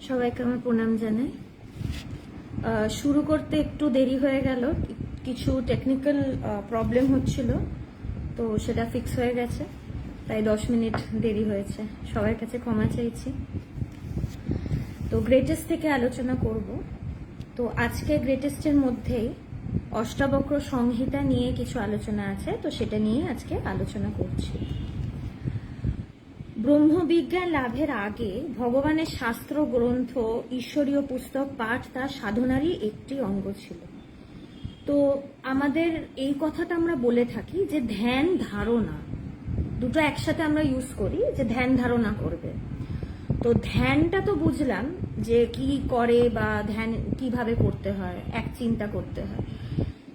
সবাইকে আমার প্রণাম জানাই। শুরু করতে একটু দেরি হয়ে গেল, কিছু টেকনিক্যাল প্রবলেম হচ্ছিল, তো সেটা ফিক্স হয়ে গেছে, তাই 10 মিনিট দেরি হয়েছে। সবার কাছে ক্ষমা চাইছি। তো গ্রেটেস্ট থেকে আলোচনা করব। তো আজকে গ্রেটেস্টের মধ্যেই অষ্টাবক্র সংহিতা নিয়ে কিছু আলোচনা আছে, তো সেটা নিয়ে আজকে আলোচনা করছি। ব্রহ্মবিজ্ঞান লাভের আগে ভগবানের শাস্ত্র গ্রন্থ, ঈশ্বরীয় পুস্তক পাঠ তার সাধনারই একটি অঙ্গ ছিল। তো আমাদের এই কথাটা আমরা বলে থাকি যে ধ্যান ধারণা, দুটো একসাথে আমরা ইউজ করি, যে ধ্যান ধারণা করবে। তো ধ্যানটা তো বুঝলাম যে কি করে বা ধ্যান কিভাবে করতে হয়, এক চিন্তা করতে হয়,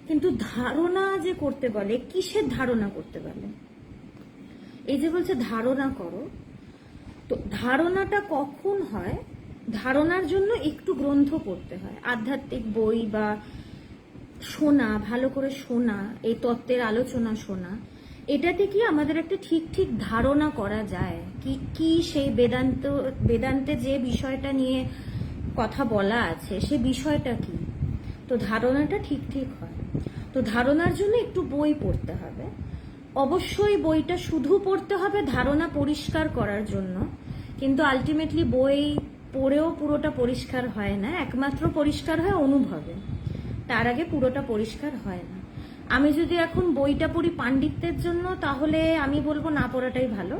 কিন্তু ধারণা যে করতে বলে, কিসের ধারণা করতে বলে? এই যে বলছে ধারণা করো, তো ধারণাটা কখন হয়? ধারণার জন্য একটু গ্রন্থ পড়তে হয়, আধ্যাত্মিক বই বা শোনা, ভালো করে শোনা, এই তত্ত্বের আলোচনা শোনা। এটাতে কি আমাদের একটা ঠিক ঠিক ধারণা করা যায় কি কি সেই বেদান্তে যে বিষয়টা নিয়ে কথা বলা আছে সে বিষয়টা কি, তো ধারণাটা ঠিক ঠিক হয়। তো ধারণার জন্য একটু বই পড়তে হবে। অবশ্যই বইটা শুধু পড়তে হবে ধারণা পরিষ্কার করার জন্য, কিন্তু আলটিমেটলি বই পড়েও পুরোটা পরিষ্কার হয় না, একমাত্র পরিষ্কার হয় অনুভবে, তার আগে পুরোটা পরিষ্কার হয় না। আমি যদি এখন বইটা পড়ি পাণ্ডিত্যের জন্য, তাহলে আমি বলবো না পড়াটাই ভালো,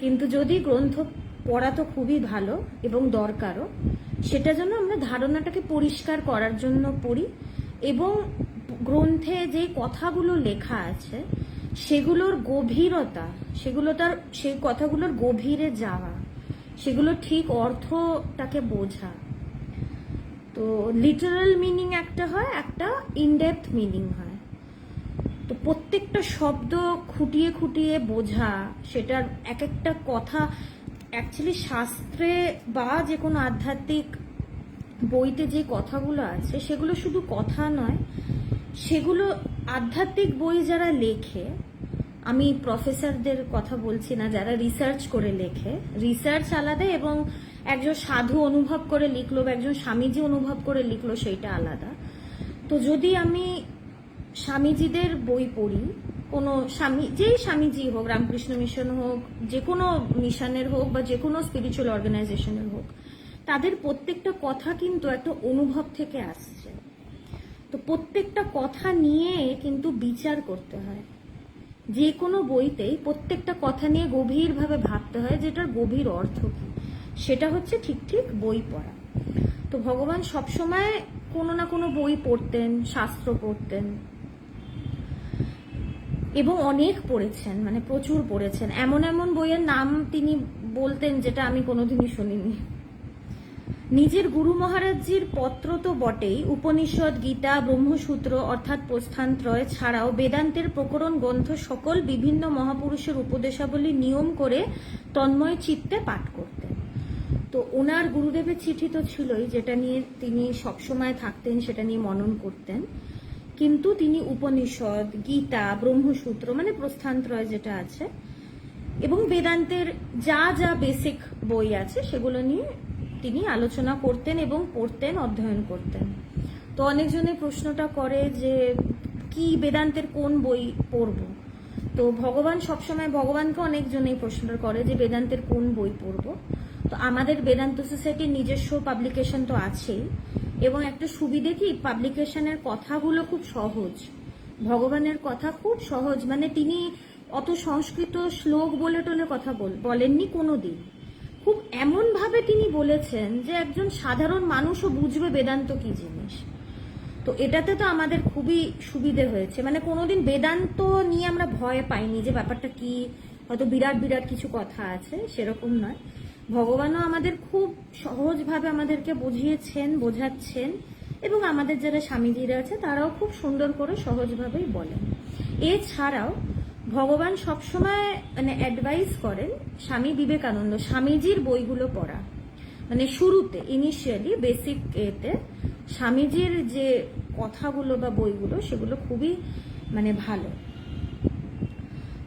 কিন্তু যদি গ্রন্থ পড়া তো খুবই ভালো এবং দরকারও, সেটা জন্য আমরা ধারণাটাকে পরিষ্কার করার জন্য পড়ি। এবং গ্রন্থে যে কথাগুলো লেখা আছে সেগুলোর গভীরতা, সেই কথাগুলোর গভীরে যাওয়া, সেগুলো ঠিক অর্থটাকে বোঝা। তো লিটারাল মিনিং একটা হয়, একটা ইনডেপথ মিনিং হয়। তো প্রত্যেকটা শব্দ খুঁটিয়ে খুঁটিয়ে বোঝা, সেটার এক একটা কথা অ্যাকচুয়ালি শাস্ত্রে বা যে কোনো আধ্যাত্মিক বইতে যে কথাগুলো আছে সেগুলো শুধু কথা নয়, সেগুলো আধ্যাত্মিক বই যারা লেখে, আমি প্রফেসরদের কথা বলছি না, যারা রিসার্চ করে লেখে, রিসার্চ আলাদা এবং একজন সাধু অনুভব করে লিখলো বা একজন স্বামীজি অনুভব করে লিখলো, সেইটা আলাদা। তো যদি আমি স্বামীজিদের বই পড়ি, কোনো যেই স্বামীজি হোক, রামকৃষ্ণ মিশন হোক, যে কোনো মিশনের হোক বা যে কোনো স্পিরিচুয়াল অর্গানাইজেশনের হোক, তাদের প্রত্যেকটা কথা কিন্তু একটা অনুভব থেকে আসছে। তো প্রত্যেকটা কথা নিয়ে কিন্তু বিচার করতে হয়। যে কোনো বইতেই প্রত্যেকটা কথা নিয়ে গভীরভাবে ভাবতে হয়, যেটার গভীর অর্থ কি, সেটা হচ্ছে ঠিক ঠিক বই পড়া। তো ভগবান সবসময় কোনো না কোনো বই পড়তেন, শাস্ত্র পড়তেন এবং অনেক পড়েছেন, মানে প্রচুর পড়েছেন। এমন এমন বইয়ের নাম তিনি বলতেন যেটা আমি কোনোদিনই শুনিনি। নিজের গুরু মহারাজজির পত্র তো বটেই, উপনিষদ, গীতা, ব্রহ্মসূত্র অর্থাৎ প্রস্থানত্রয় ছাড়াও বেদান্তের প্রকরণ গ্রন্থ সকল বিভিন্ন মহাপুরুষের উপদেশাবলী নিয়ম করে তন্ময় চিত্তে পাঠ করতেন। তো ওনার গুরুদেবের চিঠি তো ছিলই, যেটা নিয়ে তিনি সবসময় থাকতেন, সেটা নিয়ে মনন করতেন, কিন্তু তিনি উপনিষদ, গীতা, ব্রহ্মসূত্র মানে প্রস্থানত্রয় যেটা আছে, এবং বেদান্তের যা যা বেসিক বই আছে সেগুলো নিয়ে তিনি আলোচনা করতেন এবং পড়তেন, অধ্যয়ন করতেন। তো অনেকজনে প্রশ্নটা করে যে কি বেদান্তের কোন বই পড়ব? তো ভগবান সবসময়, ভগবানকে অনেকজনেই প্রশ্নটা করে যে বেদান্তের কোন বই পড়ব। তো আমাদের বেদান্ত সোসাইটির নিজস্ব পাবলিকেশন তো আছেই, এবং একটা সুবিধে কি, পাবলিকেশনের কথাগুলো খুব সহজ, ভগবানের কথা খুব সহজ, মানে তিনি অত সংস্কৃত শ্লোক বলে টলে কথা বলেননি কোনো দিন। খুব এমনভাবে তিনি বলেছেন যে একজন সাধারণ মানুষও বুঝবে বেদান্ত কি জিনিস। তো এটাতে তো আমাদের খুবই সুবিধে হয়েছে, মানে কোনোদিন বেদান্ত নিয়ে আমরা ভয় পাইনি যে ব্যাপারটা কি, হয়তো বিরাট বিরাট কিছু কথা আছে, সেরকম নয়। ভগবানও আমাদের খুব সহজভাবে আমাদেরকে বুঝিয়েছেন, বোঝাচ্ছেন, এবং আমাদের যারা স্বামীজিরা আছে তারাও খুব সুন্দর করে সহজভাবেই বলেন। এছাড়াও ভগবান সবসময় মানে অ্যাডভাইস করেন স্বামী বিবেকানন্দ, স্বামীজির বইগুলো পড়া, মানে শুরুতে ইনিশিয়ালি বেসিক এতে স্বামীজির যে কথাগুলো বা বইগুলো সেগুলো খুবই মানে ভালো।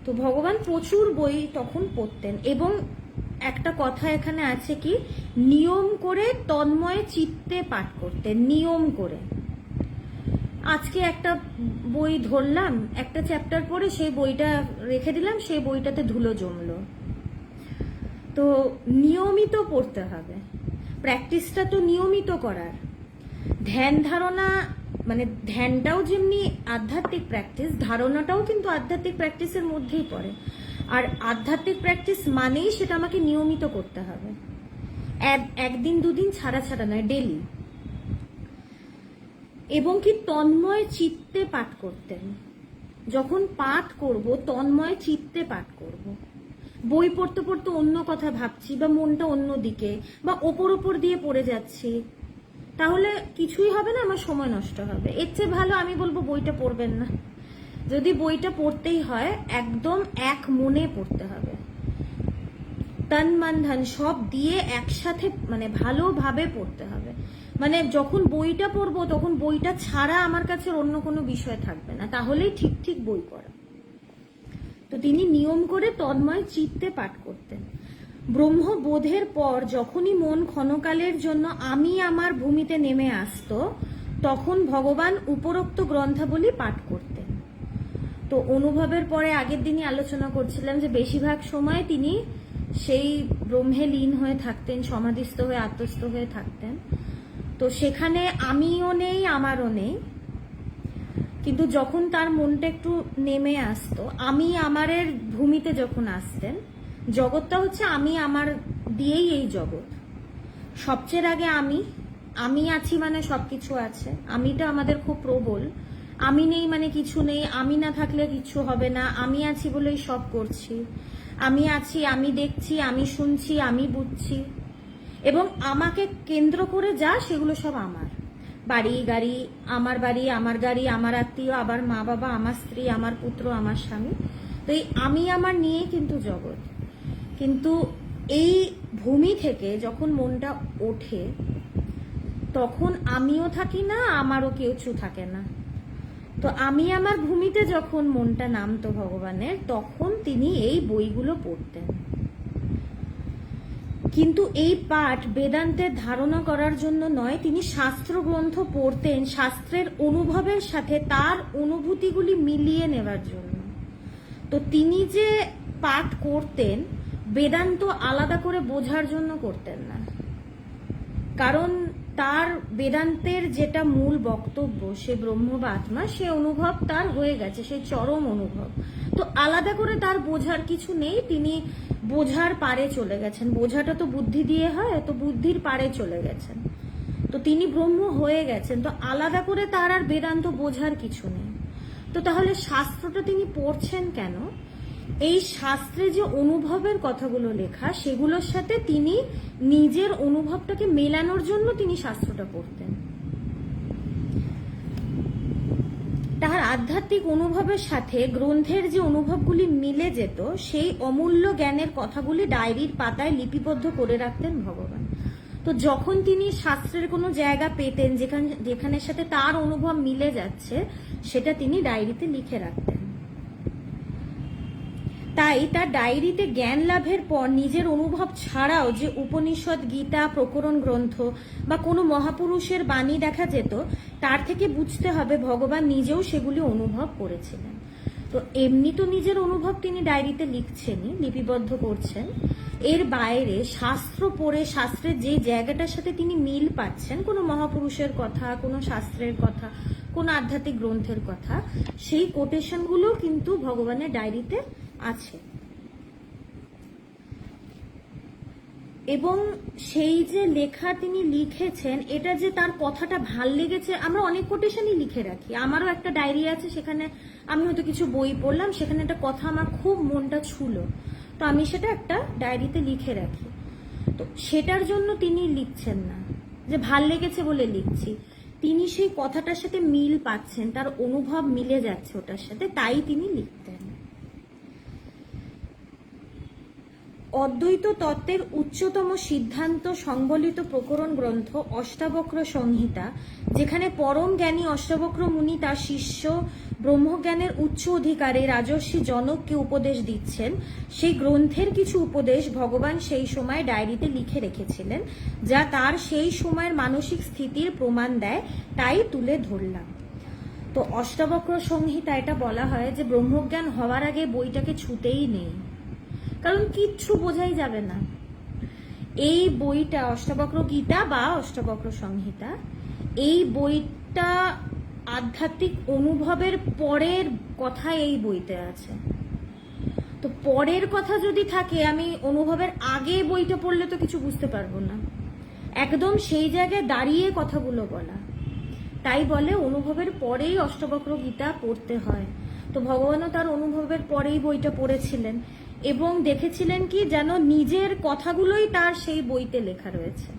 তো ভগবান প্রচুর বই তখন পড়তেন, এবং একটা কথা এখানে আছে কি, নিয়ম করে তন্ময় চিত্তে পাঠ করতে, নিয়ম করে। আজকে একটা বই ধরলাম, একটা চ্যাপ্টার পড়ে সেই বইটা রেখে দিলাম, সেই বইটাতে ধুলো জমলো। তো নিয়মিত পড়তে হবে, প্র্যাকটিসটা তো নিয়মিত করার। ধ্যান ধারণা মানে ধ্যানটাও যেমনি আধ্যাত্মিক প্র্যাকটিস, ধারণাটাও কিন্তু আধ্যাত্মিক প্র্যাকটিসের মধ্যেই পড়ে। আর আধ্যাত্মিক প্র্যাকটিস মানেই সেটা আমাকে নিয়মিত করতে হবে, একদিন দুদিন ছাড়া ছাড়া নয়, ডেলি। এবং কি তন্ময় চিত্তে পাঠ করতেন, যখন পাঠ করব তন্ময় চিত্তে পাঠ করব। বই পড়তে পড়তে অন্য কথা ভাবছি বা মনটা অন্য দিকে বা ওপর ওপর দিয়ে পড়ে যাচ্ছি, তাহলে কিছুই হবে না, আমার সময় নষ্ট হবে। এর চেয়ে ভালো আমি বলবো বইটা পড়বেন না। যদি বইটা পড়তেই হয় একদম এক মনে পড়তে হবে, তন মন ধন সব দিয়ে একসাথে মানে ভালোভাবে পড়তে হবে। মানে যখন বইটা পড়বো তখন বইটা ছাড়া আমার কাছে অন্য কোনো বিষয় থাকবে না, তাহলেই ঠিক ঠিক বই পড়া। তো তিনি নিয়ম করে তন্ময় চিত্তে পাঠ করতেন। ব্রহ্মবোধের পর যখনই মন ক্ষণকালের জন্য আমি আমার ভূমিতে নেমে আসতো, তখন ভগবান উপরোক্ত গ্রন্থাবলী পাঠ করতেন। তো অনুভবের পরে আগের দিনই আলোচনা করছিলাম যে বেশিরভাগ সময় তিনি সেই ব্রহ্মে লীন হয়ে থাকতেন, সমাধিস্থ হয়ে আত্মস্থ হয়ে থাকতেন। তো সেখানে আমিও নেই, আমারও নেই। কিন্তু যখন তার মনটা একটু নেমে আসতো, আমি আমারের ভূমিতে যখন আসতেন, জগৎটা হচ্ছে আমি আমার দিয়েই এই জগৎ। সবচেয়ে আগে আমি আছি মানে সবকিছু আছে। আমিটা আমাদের খুব প্রবল, আমি নেই মানে কিছু নেই, আমি না থাকলে কিছু হবে না, আমি আছি বলেই সব করছি, আমি আছি, আমি দেখছি, আমি শুনছি, আমি বুঝছি। এবং আমাকে কেন্দ্র করে যা সেগুলো সব আমার, বাড়ি গাড়ি, আমার বাড়ি, আমার গাড়ি, আমার আত্মীয়, আবার মা বাবা, আমার স্ত্রী, আমার পুত্র, আমার স্বামী। তো এই আমি আমার নিয়েই কিন্তু জগৎ। কিন্তু এই ভূমি থেকে যখন মনটা ওঠে, তখন আমিও থাকি না, আমারও কিছু থাকে না। তো আমি আমার ভূমিতে যখন মনটা নামতো ভগবানের, তখন তিনি এই বইগুলো পড়তেন। কিন্তু এই পাঠ বেদান্তের ধারণা করার জন্য নয়, তিনি শাস্ত্র গ্রন্থ পড়তেন শাস্ত্রের অনুভবের সাথে তার অনুভূতিগুলি মিলিয়ে নেবার জন্য। তো তিনি যে পাঠ করতেন বেদান্ত আলাদা করে বোঝার জন্য করতেন না, কারণ তার বেদান্তের যেটা মূল বক্তব্য, সে ব্রহ্ম বা আত্মা, সে অনুভব তার হয়ে গেছে, সেই চরম অনুভব। তো আলাদা করে তার বোঝার কিছু নেই, তিনি বোঝার পারে চলে গেছেন। বোঝাটা তো বুদ্ধি দিয়ে হয়, তো বুদ্ধির পারে চলে গেছেন। তো তিনি ব্রহ্ম হয়ে গেছেন, তো আলাদা করে তার আর বেদান্ত বোঝার কিছু নেই। তো তাহলে শাস্ত্রটা তিনি পড়ছেন কেন? এই শাস্ত্রে যে অনুভবের কথাগুলো লেখা, সেগুলোর সাথে তিনি নিজের অনুভবটাকে মেলানোর জন্য তিনি শাস্ত্রটা পড়তেন। তার আধ্যাত্মিক অনুভবের সাথে গ্রন্থের যে অনুভবগুলি মিলে যেত, সেই অমূল্য জ্ঞানের কথাগুলি ডায়েরির পাতায় লিপিবদ্ধ করে রাখতেন ভগবান। তো যখন তিনি শাস্ত্রের কোনো জায়গা পেতেন যেখানের সাথে তার অনুভব মিলে যাচ্ছে, সেটা তিনি ডায়েরিতে লিখে রাখতেন। তাই তার ডায়েরিতে জ্ঞান লাভের পর নিজের অনুভব ছাড়াও যে উপনিষদ, গীতা, প্রকরণ গ্রন্থ বা কোনো মহাপুরুষের বাণী দেখা যেত, তার থেকে বুঝতে হবে ভগবান নিজেও সেগুলি অনুভব করেছিলেন। তো এমনি তো নিজের অনুভব তিনি ডায়েরিতে লিখছেনই, লিপিবদ্ধ করছেন। এর বাইরে শাস্ত্র পড়ে শাস্ত্রের যে জায়গাটার সাথে তিনি মিল পাচ্ছেন, কোনো মহাপুরুষের কথা, কোনো শাস্ত্রের কথা, কোনো আধ্যাত্মিক গ্রন্থের কথা, সেই কোটেশনগুলো কিন্তু ভগবানের ডায়েরিতে আছে। এবং সেই যে লেখা তিনি লিখেছেন, এটা যে তার কথাটা ভাল লেগেছে, আমরা অনেক কোটেশনই লিখে রাখি। আমারও একটা ডায়েরি আছে, সেখানে আমি হয়তো কিছু বই পড়লাম, সেখানে একটা কথা আমার খুব মনটা ছুঁলো, তো আমি সেটা একটা ডায়েরিতে লিখে রাখি। তো সেটার জন্য তিনি লিখছেন না যে ভাল লেগেছে বলে লিখছি, তিনি সেই কথাটার সাথে মিল পাচ্ছেন, তার অনুভব মিলে যাচ্ছে ওটার সাথে, তাই তিনি লিখতেন। অদ্বৈত তত্ত্বের উচ্চতম সিদ্ধান্ত সংবলিত প্রকরণ গ্রন্থ অষ্টাবক্র সংহিতা, যেখানে পরম জ্ঞানী অষ্টাবক্র মুনি তার শিষ্য ব্রহ্মজ্ঞানের উচ্চ অধিকারে রাজর্ষি জনককে উপদেশ দিচ্ছেন, সেই গ্রন্থের কিছু উপদেশ ভগবান সেই সময় ডায়েরিতে লিখে রেখেছিলেন, যা তার সেই সময়ের মানসিক স্থিতির প্রমাণ দেয়, তাই তুলে ধরলাম। তো অষ্টাবক্র সংহিতা এটা বলা হয় যে ব্রহ্মজ্ঞান হওয়ার আগে বইটাকে ছুতেই নেই, কারণ কিচ্ছু বোঝাই যাবে না। এই বইটা অষ্টাবক্র গীতা বা অষ্টাবক্র সংহিতা, এই বইটা আধ্যাত্মিক অনুভবের পরের কথা এই বইতে আছে। তো পরের কথা যদি থাকে, আমি অনুভবের আগে বইটা পড়লে তো কিছু বুঝতে পারবো না। একদম সেই জায়গায় দাঁড়িয়ে কথাগুলো বলা, তাই বলে অনুভবের পরেই অষ্টাবক্র গীতা পড়তে হয়। তো ভগবানও তার অনুভবের পরেই বইটা পড়েছিলেন এবং দেখেছিলেন কি যেন নিজের কথাগুলোই তার সেই বইতে লেখা রয়েছে।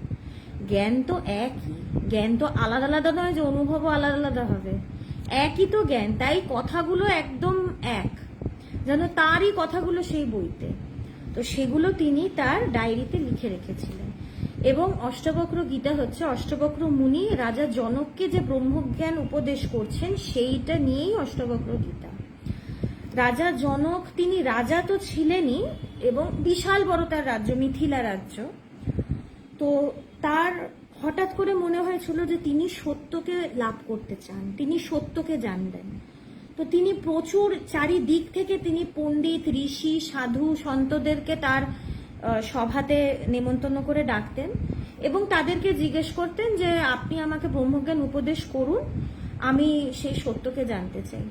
জ্ঞান তো একই, জ্ঞান তো আলাদা আলাদা নয় যে অনুভবও আলাদা আলাদা হবে, একই তো জ্ঞান, তাই কথাগুলো একদম এক, যেন তারই কথাগুলো সেই বইতে। তো সেগুলো তিনি তার ডায়েরিতে লিখে রেখেছিলেন। এবং অষ্টাবক্র গীতা হচ্ছে অষ্টাবক্র মুনি রাজা জনককে যে ব্রহ্মজ্ঞান উপদেশ করছেন সেইটা নিয়েই অষ্টাবক্র গীতা। রাজা জনক, তিনি রাজা তো ছিলেনই এবং বিশাল বড় তার রাজ্য, মিথিলা রাজ্য। তো তার হঠাৎ করে মনে হয়েছিল যে তিনি সত্যকে লাভ করতে চান, তিনি সত্যকে জানবেন। তো তিনি প্রচুর চারিদিক থেকে তিনি পণ্ডিত, ঋষি, সাধু, সন্তদেরকে তার সভাতে নেমন্তন্ন করে ডাকতেন এবং তাদেরকে জিজ্ঞেস করতেন যে আপনি আমাকে ব্রহ্মজ্ঞান উপদেশ করুন, আমি সেই সত্যকে জানতে চাই,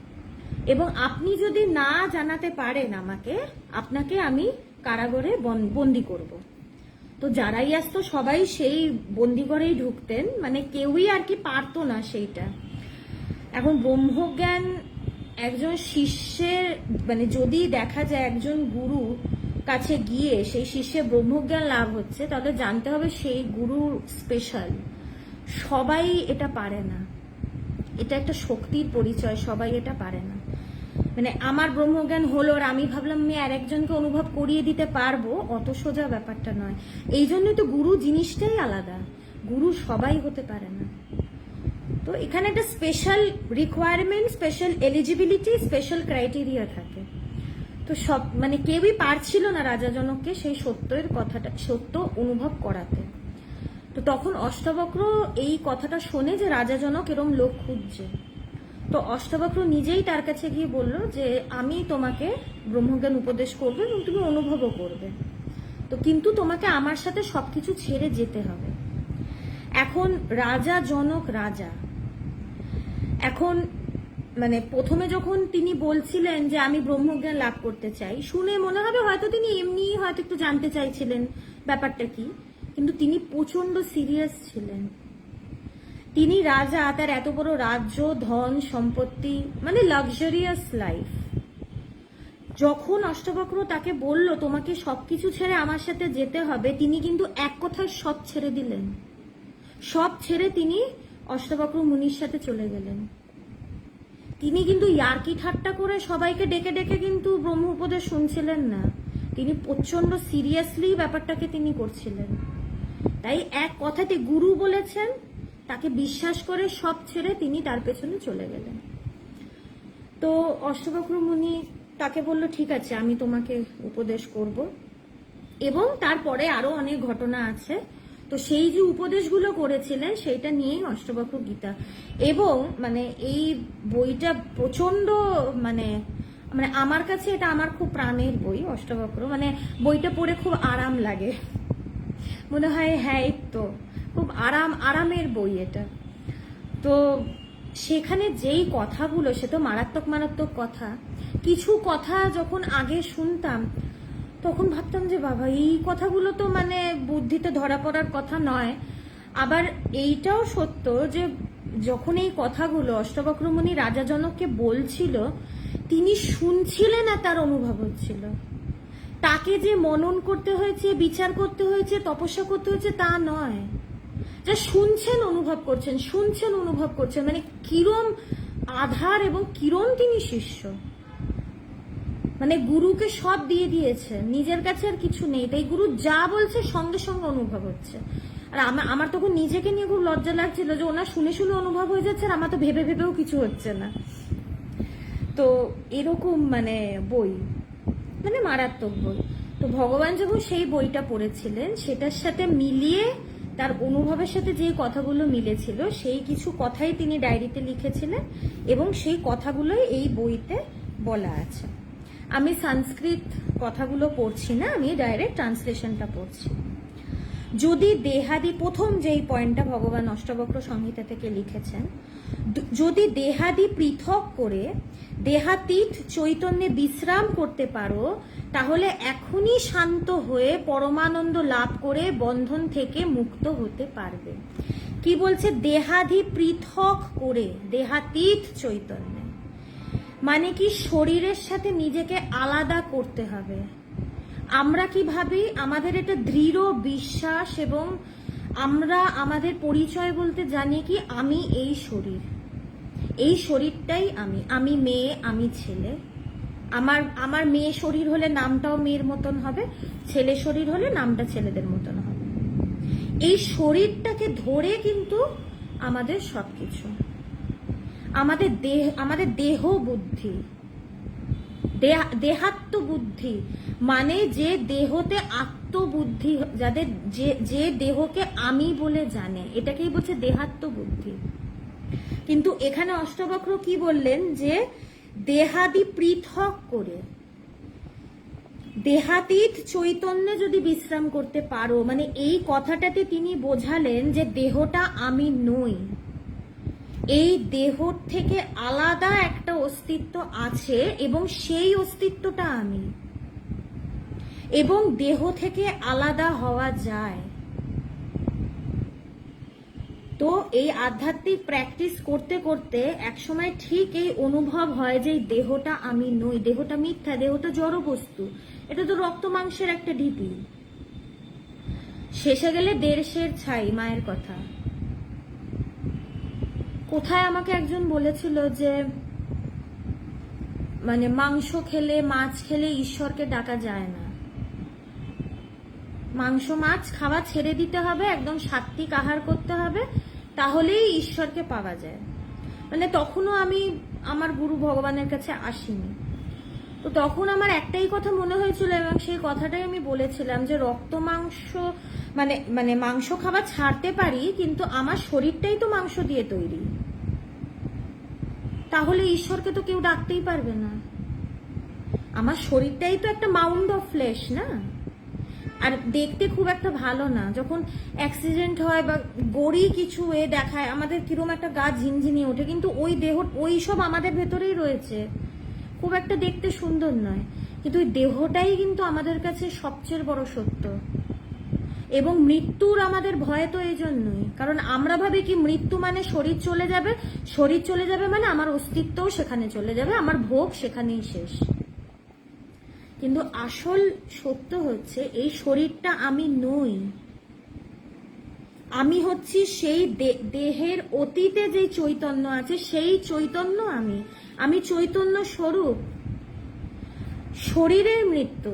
এবং আপনি যদি না জানাতে পারেন আমাকে, আপনাকে আমি কারাগারে বন্দি করব। তো যারাই আসতো সবাই সেই বন্দিঘরেই ঢুকতেন, মানে কেউই আর কি পারতো না সেইটা। এখন ব্রহ্মজ্ঞান একজন শিষ্যের, মানে যদি দেখা যায় একজন গুরু কাছে গিয়ে সেই শিষ্যের ব্রহ্মজ্ঞান লাভ হচ্ছে, তাহলে জানতে হবে সেই গুরু স্পেশাল। সবাই এটা পারে না, এটা একটা শক্তির পরিচয়, সবাই এটা পারে না। মানে আমার ব্রহ্মজ্ঞান হলো আর আমি ভাবলাম আমি আর একজনকে অনুভব করিয়ে দিতে পারবো, অত সোজা ব্যাপারটা নয়। এই জন্যই তো গুরু জিনিসটাই আলাদা, গুরু সবাই হতে পারে না। তো এখানে একটা special requirement, special eligibility, special criteria থাকে। তো সব, মানে কেউই পারছিল না রাজা জনককে সেই সত্যের কথাটা, সত্য অনুভব করাতে। তো তখন অষ্টাবক্র এই কথাটা শোনে যে রাজা জনক এরম লোক খুঁজছে। তো অষ্টাবক্র নিজেই তার কাছে গিয়ে বলল যে আমি তোমাকে ব্রহ্মজ্ঞান উপদেশ করবো এবং তুমি অনুভবও করবে, তো কিন্তু তোমাকে আমার সাথে সবকিছু ছেড়ে যেতে হবে। এখন রাজা জনক রাজা, এখন মানে প্রথমে যখন তিনি বলছিলেন যে আমি ব্রহ্মজ্ঞান লাভ করতে চাই, শুনে মনে হবে হয়তো তিনি এমনি হয়তো একটু জানতে চাইছিলেন ব্যাপারটা কি, কিন্তু তিনি প্রচন্ড সিরিয়াস ছিলেন। তিনি রাজা, তার এত বড় রাজ্য, ধন সম্পত্তি, মানে লাক্সারিয়াস লাইফ। যখন অষ্টাবক্র তাকে বলল তোমাকে সবকিছু ছেড়ে আমার সাথে যেতে হবে, তিনি কিন্তু এক কথায় সব ছেড়ে দিলেন। সব ছেড়ে তিনি অষ্টাবক্র মুনির সাথে চলে গেলেন। তিনি কিন্তু ইয়ার্কি ঠাট্টা করে সবাইকে ডেকে ডেকে কিন্তু ব্রহ্ম উপদেশ শুনছিলেন না, তিনি প্রচন্ড সিরিয়াসলি ব্যাপারটাকে তিনি করছিলেন। তাই এক কথাতে গুরু বলেছেন, তাকে বিশ্বাস করে সব ছেড়ে তিনি তার পেছনে চলে গেলেন। তো অষ্টাবক্র মুনি তাকে বলল ঠিক আছে আমি তোমাকে উপদেশ করব, এবং তারপরে আরো অনেক ঘটনা আছে। তো সেই যে উপদেশগুলো করেছিলেন সেইটা নিয়েই অষ্টাবক্র গীতা। এবং মানে এই বইটা প্রচন্ড, মানে মানে আমার কাছে এটা আমার খুব প্রাণের বই অষ্টাবক্র। মানে বইটা পড়ে খুব আরাম লাগে, মনে হয় হ্যাঁ এই তো খুব আরামের বই এটা। তো সেখানে যেই কথাগুলো, সে তো মারাত্মক মারাত্মক কথা। কিছু কথা যখন আগে শুনতাম তখন ভাবতাম যে বাবা এই কথাগুলো তো মানে বুদ্ধিতে ধরা পড়ার কথা নয়। আবার এইটাও সত্য যে যখন এই কথাগুলো অষ্টাবক্র মুনি রাজা জনককে বলছিল, তিনি শুনছিলেন আর তার অনুভব হচ্ছিল। তাকে যে মনন করতে হয়েছে, বিচার করতে হয়েছে, তপস্যা করতে হয়েছে তা নয়, যা শুনছেন অনুভব করছেন, শুনছেন অনুভব করছেন। মানে কিরম আধার এবং কিরম তিনি শিষ্য। মানে গুরুকে সব দিয়ে দিয়েছে, নিজের কাছে আর কিছু নেই, তাই গুরু যা বলছে সঙ্গে সঙ্গে অনুভব হচ্ছে। আর আমার তখন নিজেকে নিয়ে খুব লজ্জা লাগছিল যে ওনার শুনে শুনে অনুভব হয়ে যাচ্ছে, আর আমার তো ভেবে ভেবেও কিছু হচ্ছে না। তো এরকম মানে বই, মানে মারাত্মক বই। তো ভগবান যখন সেই বইটা পড়েছিলেন, সেটার সাথে মিলিয়ে তার অনুভবের সাথে যে কথাগুলো মিলেছিল, সেই কিছু কথাই তিনি ডায়েরিতে লিখেছিলেন, এবং সেই কথাগুলোই এই বইতে বলা আছে। আমি সংস্কৃত কথাগুলো পড়ছি না, আমি ডাইরেক্ট ট্রান্সলেশনটা পড়ছি। যদি দেহাদি, প্রথম যেই পয়েন্টটা ভগবান অষ্টাবক্র সংহিতা থেকে লিখেছেন, যদি দেহাদি পৃথক করে দেহাতীত চৈতন্যে বিশ্রাম করতে পারো, তাহলে এখনই শান্ত হয়ে পরমানন্দ লাভ করে বন্ধন থেকে মুক্ত হতে পারবে। কি বলছে? দেহাদি পৃথক করে, দেহাতীত চৈতন্যে মানে কি শরীরের সাথে নিজেকে আলাদা করতে হবে। আমরা কি ভাবি? আমাদের এটা দৃঢ় বিশ্বাস, এবং আমরা আমাদের পরিচয় বলতে জানি কি আমি এই শরীর, এই শরীরটাই আমি মেয়ে, আমি ছেলে। আমার মেয়ে শরীর হলে নামটাও মেয়ের মতন হবে, ছেলে শরীর হলে নামটা ছেলেদের মতন হবে। এই শরীরটাকে ধরে কিন্তু আমাদের সবকিছু, আমাদের দেহ বুদ্ধি, দেহাত্ম বুদ্ধি মানে যে দেহতে আত্মবুদ্ধি, যাদের যে দেহকে আমি বলে জানে, এটাকেই বলছে দেহাত্ম বুদ্ধি। কিন্তু এখানে অষ্টাবক্র কি বললেন? যে দেহাদি পৃথক করে দেহাতীত চৈতন্যে যদি বিশ্রাম করতে পারো, মানে এই কথাটাতে তিনি বোঝালেন যে দেহটা আমি নই, এই দেহ থেকে আলাদা একটা অস্তিত্ব আছে, এবং সেই অস্তিত্বটা আমি, এবং দেহ থেকে আলাদা হওয়া যায়। তো এই আধ্যাত্মিক প্র্যাকটিস করতে করতে একসময় ঠিক এই অনুভব হয় যে এই দেহটা আমি নই, দেহটা মিথ্যা, দেহটা জড় বস্তু, এটা তো রক্ত মাংসের একটা ঢিপি। শেষে গেলে দেড়শের ছাই, মায়ের কথা। কোথায় আমাকে একজন বলেছিল যে মানে মাংস খেলে, মাছ খেলে ঈশ্বরকে ডাকা যায় না, মাংস মাছ খাওয়া ছেড়ে দিতে হবে, একদম সাত্বিক আহার করতে হবে, তাহলেই ঈশ্বরকে পাওয়া যায়। মানে তখনও আমি আমার গুরু ভগবানের কাছে আসিনি। তো তখন আমার একটাই কথা মনে হয়েছিল, এবং সেই কথাটাই আমি বলেছিলাম যে রক্ত মাংস মানে মাংস খাওয়া ছাড়তে পারি, কিন্তু আমার শরীরটাই তো মাংস দিয়ে তৈরি, তাহলে ঈশ্বরকে তো কেউ ডাকতেই পারবে না। আমার শরীরটাই তো একটা মাউন্ড অফ ফ্লেশ না, আর দেখতে খুব একটা ভালো না। যখন অ্যাক্সিডেন্ট হয় বা গড়ি কিছু দেখায়, আমাদের কিরম একটা গা ঝিনঝিনি ওঠে, কিন্তু ওই দেহ, ওই সব আমাদের ভেতরেই রয়েছে, খুব একটা দেখতে সুন্দর নয়, কিন্তু ওই দেহটাই কিন্তু আমাদের কাছে সবচেয়ে বড় সত্য। এবং মৃত্যুর আমাদের ভয় তো এই জন্যই, কারণ আমরা ভাবি কি মৃত্যু মানে শরীর চলে যাবে, শরীর চলে যাবে মানে আমার অস্তিত্বও সেখানে চলে যাবে, আমার ভোগ সেখানেই শেষ। কিন্তু আসল সত্য হচ্ছে এই শরীরটা আমি নই, আমি হচ্ছি সেই দেহের অতীতে যে চৈতন্য আছে, সেই চৈতন্য আমি চৈতন্য স্বরূপ। শরীরের মৃত্যু,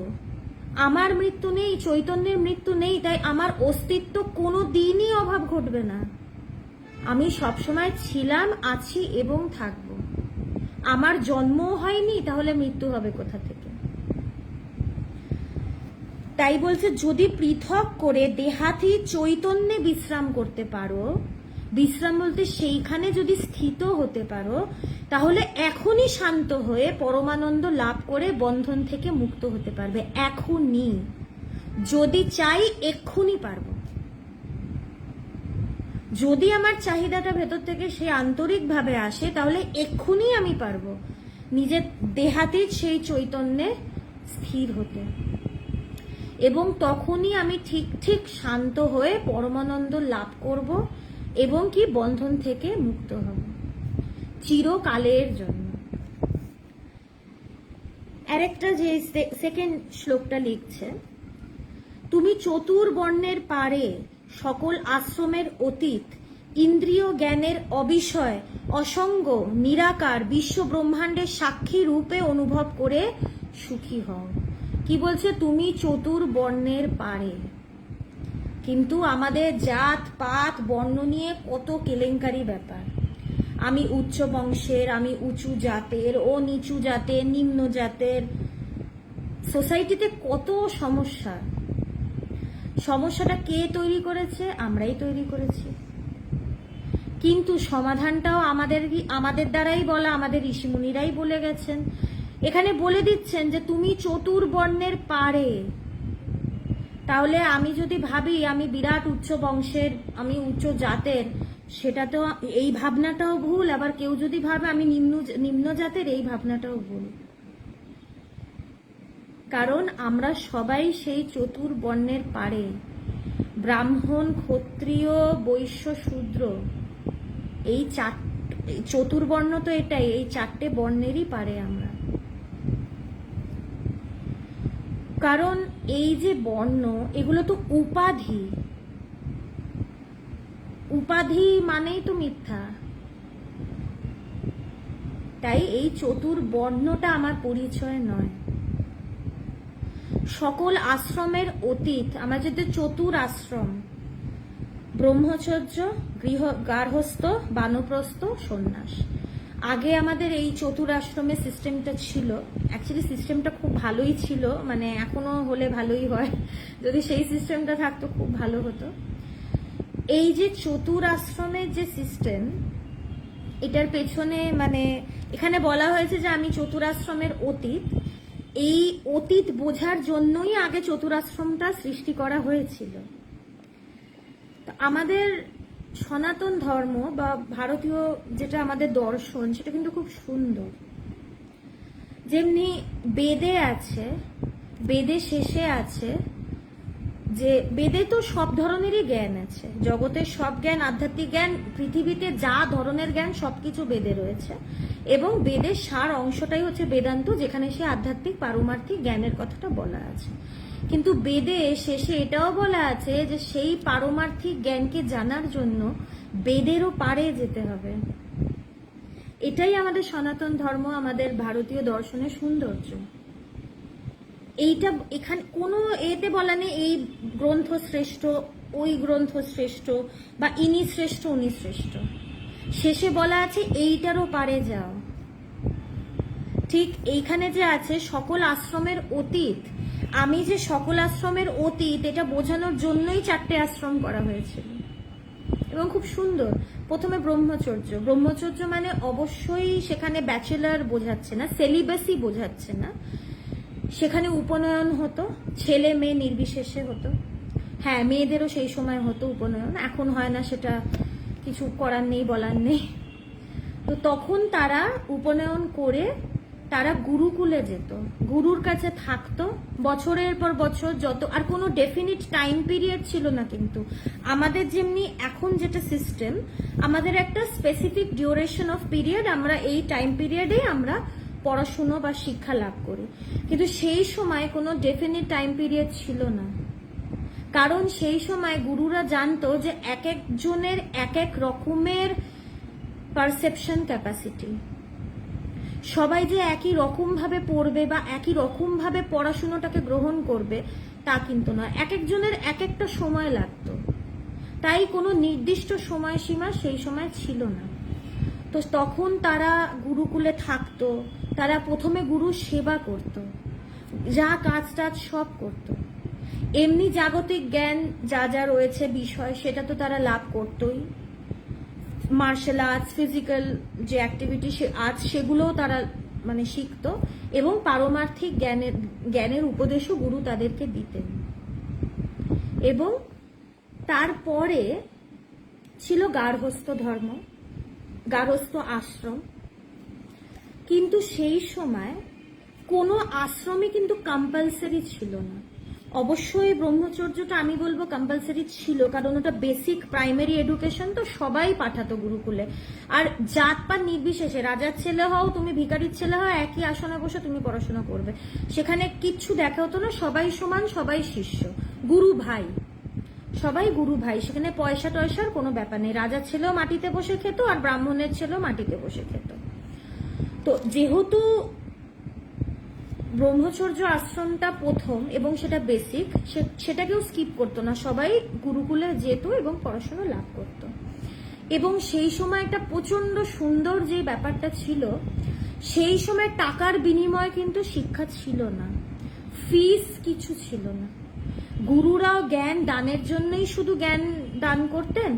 আমার মৃত্যু নেই, চৈতন্যের মৃত্যু নেই, তাই আমার অস্তিত্ব কোনো দিনই অভাব ঘটবে না। আমি সবসময় ছিলাম, আছি এবং থাকব। আমার জন্মও হয়নি, তাহলে মৃত্যু হবে কোথা থেকে? তাই বলছে যদি পৃথক করে দেহাতি চৈতন্যে বিশ্রাম করতে পারো, বিশ্রাম বলতে সেইখানে যদি স্থিত হতে পারো, তাহলে এখনই শান্ত হয়ে পরমানন্দ লাভ করে বন্ধন থেকে মুক্ত হতে পারবে। এখনই, যদি চাই এক্ষুনি পারবো। যদি আমার চাহিদাটা ভেতর থেকে সে আন্তরিকভাবে আসে, তাহলে এক্ষুনি আমি পারবো নিজের দেহাতীত সেই চৈতন্যে স্থির হতে, এবং তখনই আমি ঠিক ঠিক শান্ত হয়ে পরমানন্দ লাভ করব, এবং কি বন্ধন থেকে মুক্ত হব চিরকালের জন্য। আরেকটা যে সেকেন্ড শ্লোকটা লিখছে, তুমি চতুর্বর্ণের পারে সকল আশ্রমের অতীত, ইন্দ্রিয় জ্ঞানের অবিষয়, অসঙ্গ নিরাকার বিশ্ব ব্রহ্মাণ্ডের সাক্ষী রূপে অনুভব করে সুখী হও। কি বলছে, তুমি চতুর্বর্ণের পারে। কিন্তু আমাদের জাত পাত বর্ণ নিয়ে কত কেলেঙ্কারি ব্যাপার। আমি উচ্চ বংশের, আমি উঁচু জাতের, ও নিচু জাতের, নিম্ন জাতের। সোসাইটিতে কত সমস্যা। সমস্যাটা কে তৈরি করেছে? আমরাই তৈরি করেছি। কিন্তু সমাধানটাও আমাদের দ্বারাই বলা, আমাদের ঋষিমুনিরাই বলে গেছেন। এখানে বলে দিচ্ছেন যে তুমি চতুর্বর্ণের পারে। তাহলে আমি যদি ভাবি আমি বিরাট উচ্চ বংশের, আমি উচ্চ জাতের, সেটা তো, এই ভাবনাটাও ভুল। আবার কেউ যদি ভাবে আমি নিম্ন জাতের, এই ভাবনাটাও ভুল। কারণ আমরা সবাই সেই চতুর্বর্ণের পারে। ব্রাহ্মণ, ক্ষত্রিয়, বৈশ্য, শূদ্র, এই চতুর্বর্ণ তো এটাই, এই 4টে বর্ণেরই পারে আমরা। কারণ এই যে বর্ণ, এগুলো তো উপাধি। উপাধি মানেই তো মিথ্যা। তাই এই চতুর্বর্ণটা আমার পরিচয় নয়। সকল আশ্রমের অতীত, আমরা যদি চতুর আশ্রম, ব্রহ্মচর্য, গার্হস্থ, বানপ্রস্থ, সন্ন্যাস। আগে আমাদের এই চতুর আশ্রমের সিস্টেমটা ছিল। অ্যাকচুয়ালি সিস্টেমটা খুব ভালোই ছিল, মানে এখনো হলে ভালোই হয়। যদি সেই সিস্টেমটা থাকতো খুব ভালো হতো। এই যে চতুর আশ্রমের যে সিস্টেম, এটার পেছনে মানে এখানে বলা হয়েছে যে আমি চতুরাশ্রমের অতীত। এই অতীত বোঝার জন্যই আগে চতুরাশ্রমটা সৃষ্টি করা হয়েছিল। আমাদের সনাতন ধর্ম বা ভারতীয় যেটা আমাদের দর্শন, সেটা কিন্তু খুব সুন্দর। যেমনি বেদে আছে, বেদে শেষে আছে যে বেদে তো সব ধরনেরই জ্ঞান আছে, জগতের সব জ্ঞান, আধ্যাত্মিক জ্ঞান, পৃথিবীতে যা ধরনের জ্ঞান সবকিছু বেদে রয়েছে। এবং বেদের সার অংশটাই হচ্ছে বেদান্ত, যেখানে সে আধ্যাত্মিক পারমার্থিক জ্ঞানের কথাটা বলা আছে। কিন্তু বেদে শেষে এটাও বলা আছে যে সেই পারমার্থিক জ্ঞানকে জানার জন্য বেদেরও পারে যেতে হবে। এটাই আমাদের সনাতন ধর্ম, আমাদের ভারতীয় দর্শনের সৌন্দর্য। এইটা এখানে কোনো এতে বলা নেই এই গ্রন্থ শ্রেষ্ঠ, ওই গ্রন্থ শ্রেষ্ঠ, বা ইনি শ্রেষ্ঠ উনি শ্রেষ্ঠ। শেষে বলা আছে এইটারও পারে যাও। ঠিক এইখানে যে আছে সকল আশ্রমের অতীত, আমি যে সকল আশ্রমের অতীত, এটা বোঝানোর জন্যই 4টে আশ্রম করা হয়েছিল। এবং খুব সুন্দর। প্রথমে ব্রহ্মচর্য। ব্রহ্মচর্য মানে অবশ্যই সেখানে ব্যাচেলার বোঝাচ্ছে না, সেলিবাসি বোঝাচ্ছে না। সেখানে উপনয়ন হতো, ছেলে মেয়ে নির্বিশেষে হতো। হ্যাঁ, মেয়েদেরও সেই সময় হতো উপনয়ন, এখন হয় না, সেটা কিছু করার নেই, বলার নেই। তো তখন তারা উপনয়ন করে তারা গুরুকুলে যেত, গুরুর কাছে থাকতো বছরের পর বছর, যত, আর কোনো ডেফিনিট টাইম পিরিয়ড ছিল না। কিন্তু আমাদের যেমনি এখন যেটা সিস্টেম, আমাদের একটা স্পেসিফিক ডিউরেশন অফ পিরিয়ড, আমরা এই টাইম পিরিয়ডে আমরা পড়াশুনো বা শিক্ষা লাভ করি। কিন্তু সেই সময় কোনো ডেফিনিট টাইম পিরিয়ড ছিল না। কারণ সেই সময় গুরুরা জানতো যে এক একজনের এক এক রকমের পারসেপশন ক্যাপাসিটি। সবাই যে একই রকম ভাবে পড়বে বা একই রকম ভাবে পড়াশুনোটাকে গ্রহণ করবে তা কিন্তু নয়। এক একজনের এক একটা সময় লাগতো। তাই কোনো নির্দিষ্ট সময়সীমা সেই সময় ছিল না। তো তখন তারা গুরুকুলে থাকতো, তারা প্রথমে গুরু সেবা করত, যা কাজ টাজ সব করত। এমনি জাগতিক জ্ঞান যা যা রয়েছে বিষয়, সেটা তো তারা লাভ করতোই। মার্শাল আর্টস, ফিজিক্যাল যে অ্যাক্টিভিটি আর্টস, সেগুলোও তারা মানে শিখতো। এবং পারমার্থিক জ্ঞানের উপদেশও গুরু তাদেরকে দিতেন। এবং তারপরে ছিল গার্হস্থ ধর্ম, গার্হস্থ আশ্রম। কিন্তু সেই সময় কোনো আশ্রমই কিন্তু কম্পালসারি ছিল না। অবশ্যই ব্রহ্মচর্যটা আমি বলবো কম্পালসারি ছিল, কারণ ওটা বেসিক প্রাইমারি এডুকেশন, তো সবাই পাঠাতো গুরুকুলে। আর জাতপাত নির্বিশেষে, রাজার ছেলে হও তুমি, ভিখারির ছেলে হও, একই আসনে বসে তুমি পড়াশোনা করবে। সেখানে কিচ্ছু দেখা হতো না, সবাই সমান, সবাই শিষ্য, গুরু ভাই, সবাই গুরু ভাই। সেখানে পয়সা টয়সার কোনো ব্যাপার নেই। রাজার ছেলেও মাটিতে বসে খেত, আর ব্রাহ্মণের ছেলেও মাটিতে বসে খেত। তো যেহেতু ব্রহ্মচর্য আশ্রমটা প্রথম এবং সেটা বেসিক, সেটা কেউ স্কিপ করতো না, সবাই গুরুকুলে যেত এবং পড়াশোনা লাভ করত। এবং সেই সময় একটা প্রচন্ড সুন্দর যে ব্যাপারটা ছিল, সেই সময় টাকার বিনিময়ে কিন্তু শিক্ষা ছিল না, ফিস কিছু ছিল না। গুরুরাও জ্ঞান দানের জন্যই শুধু জ্ঞান দান করতেন,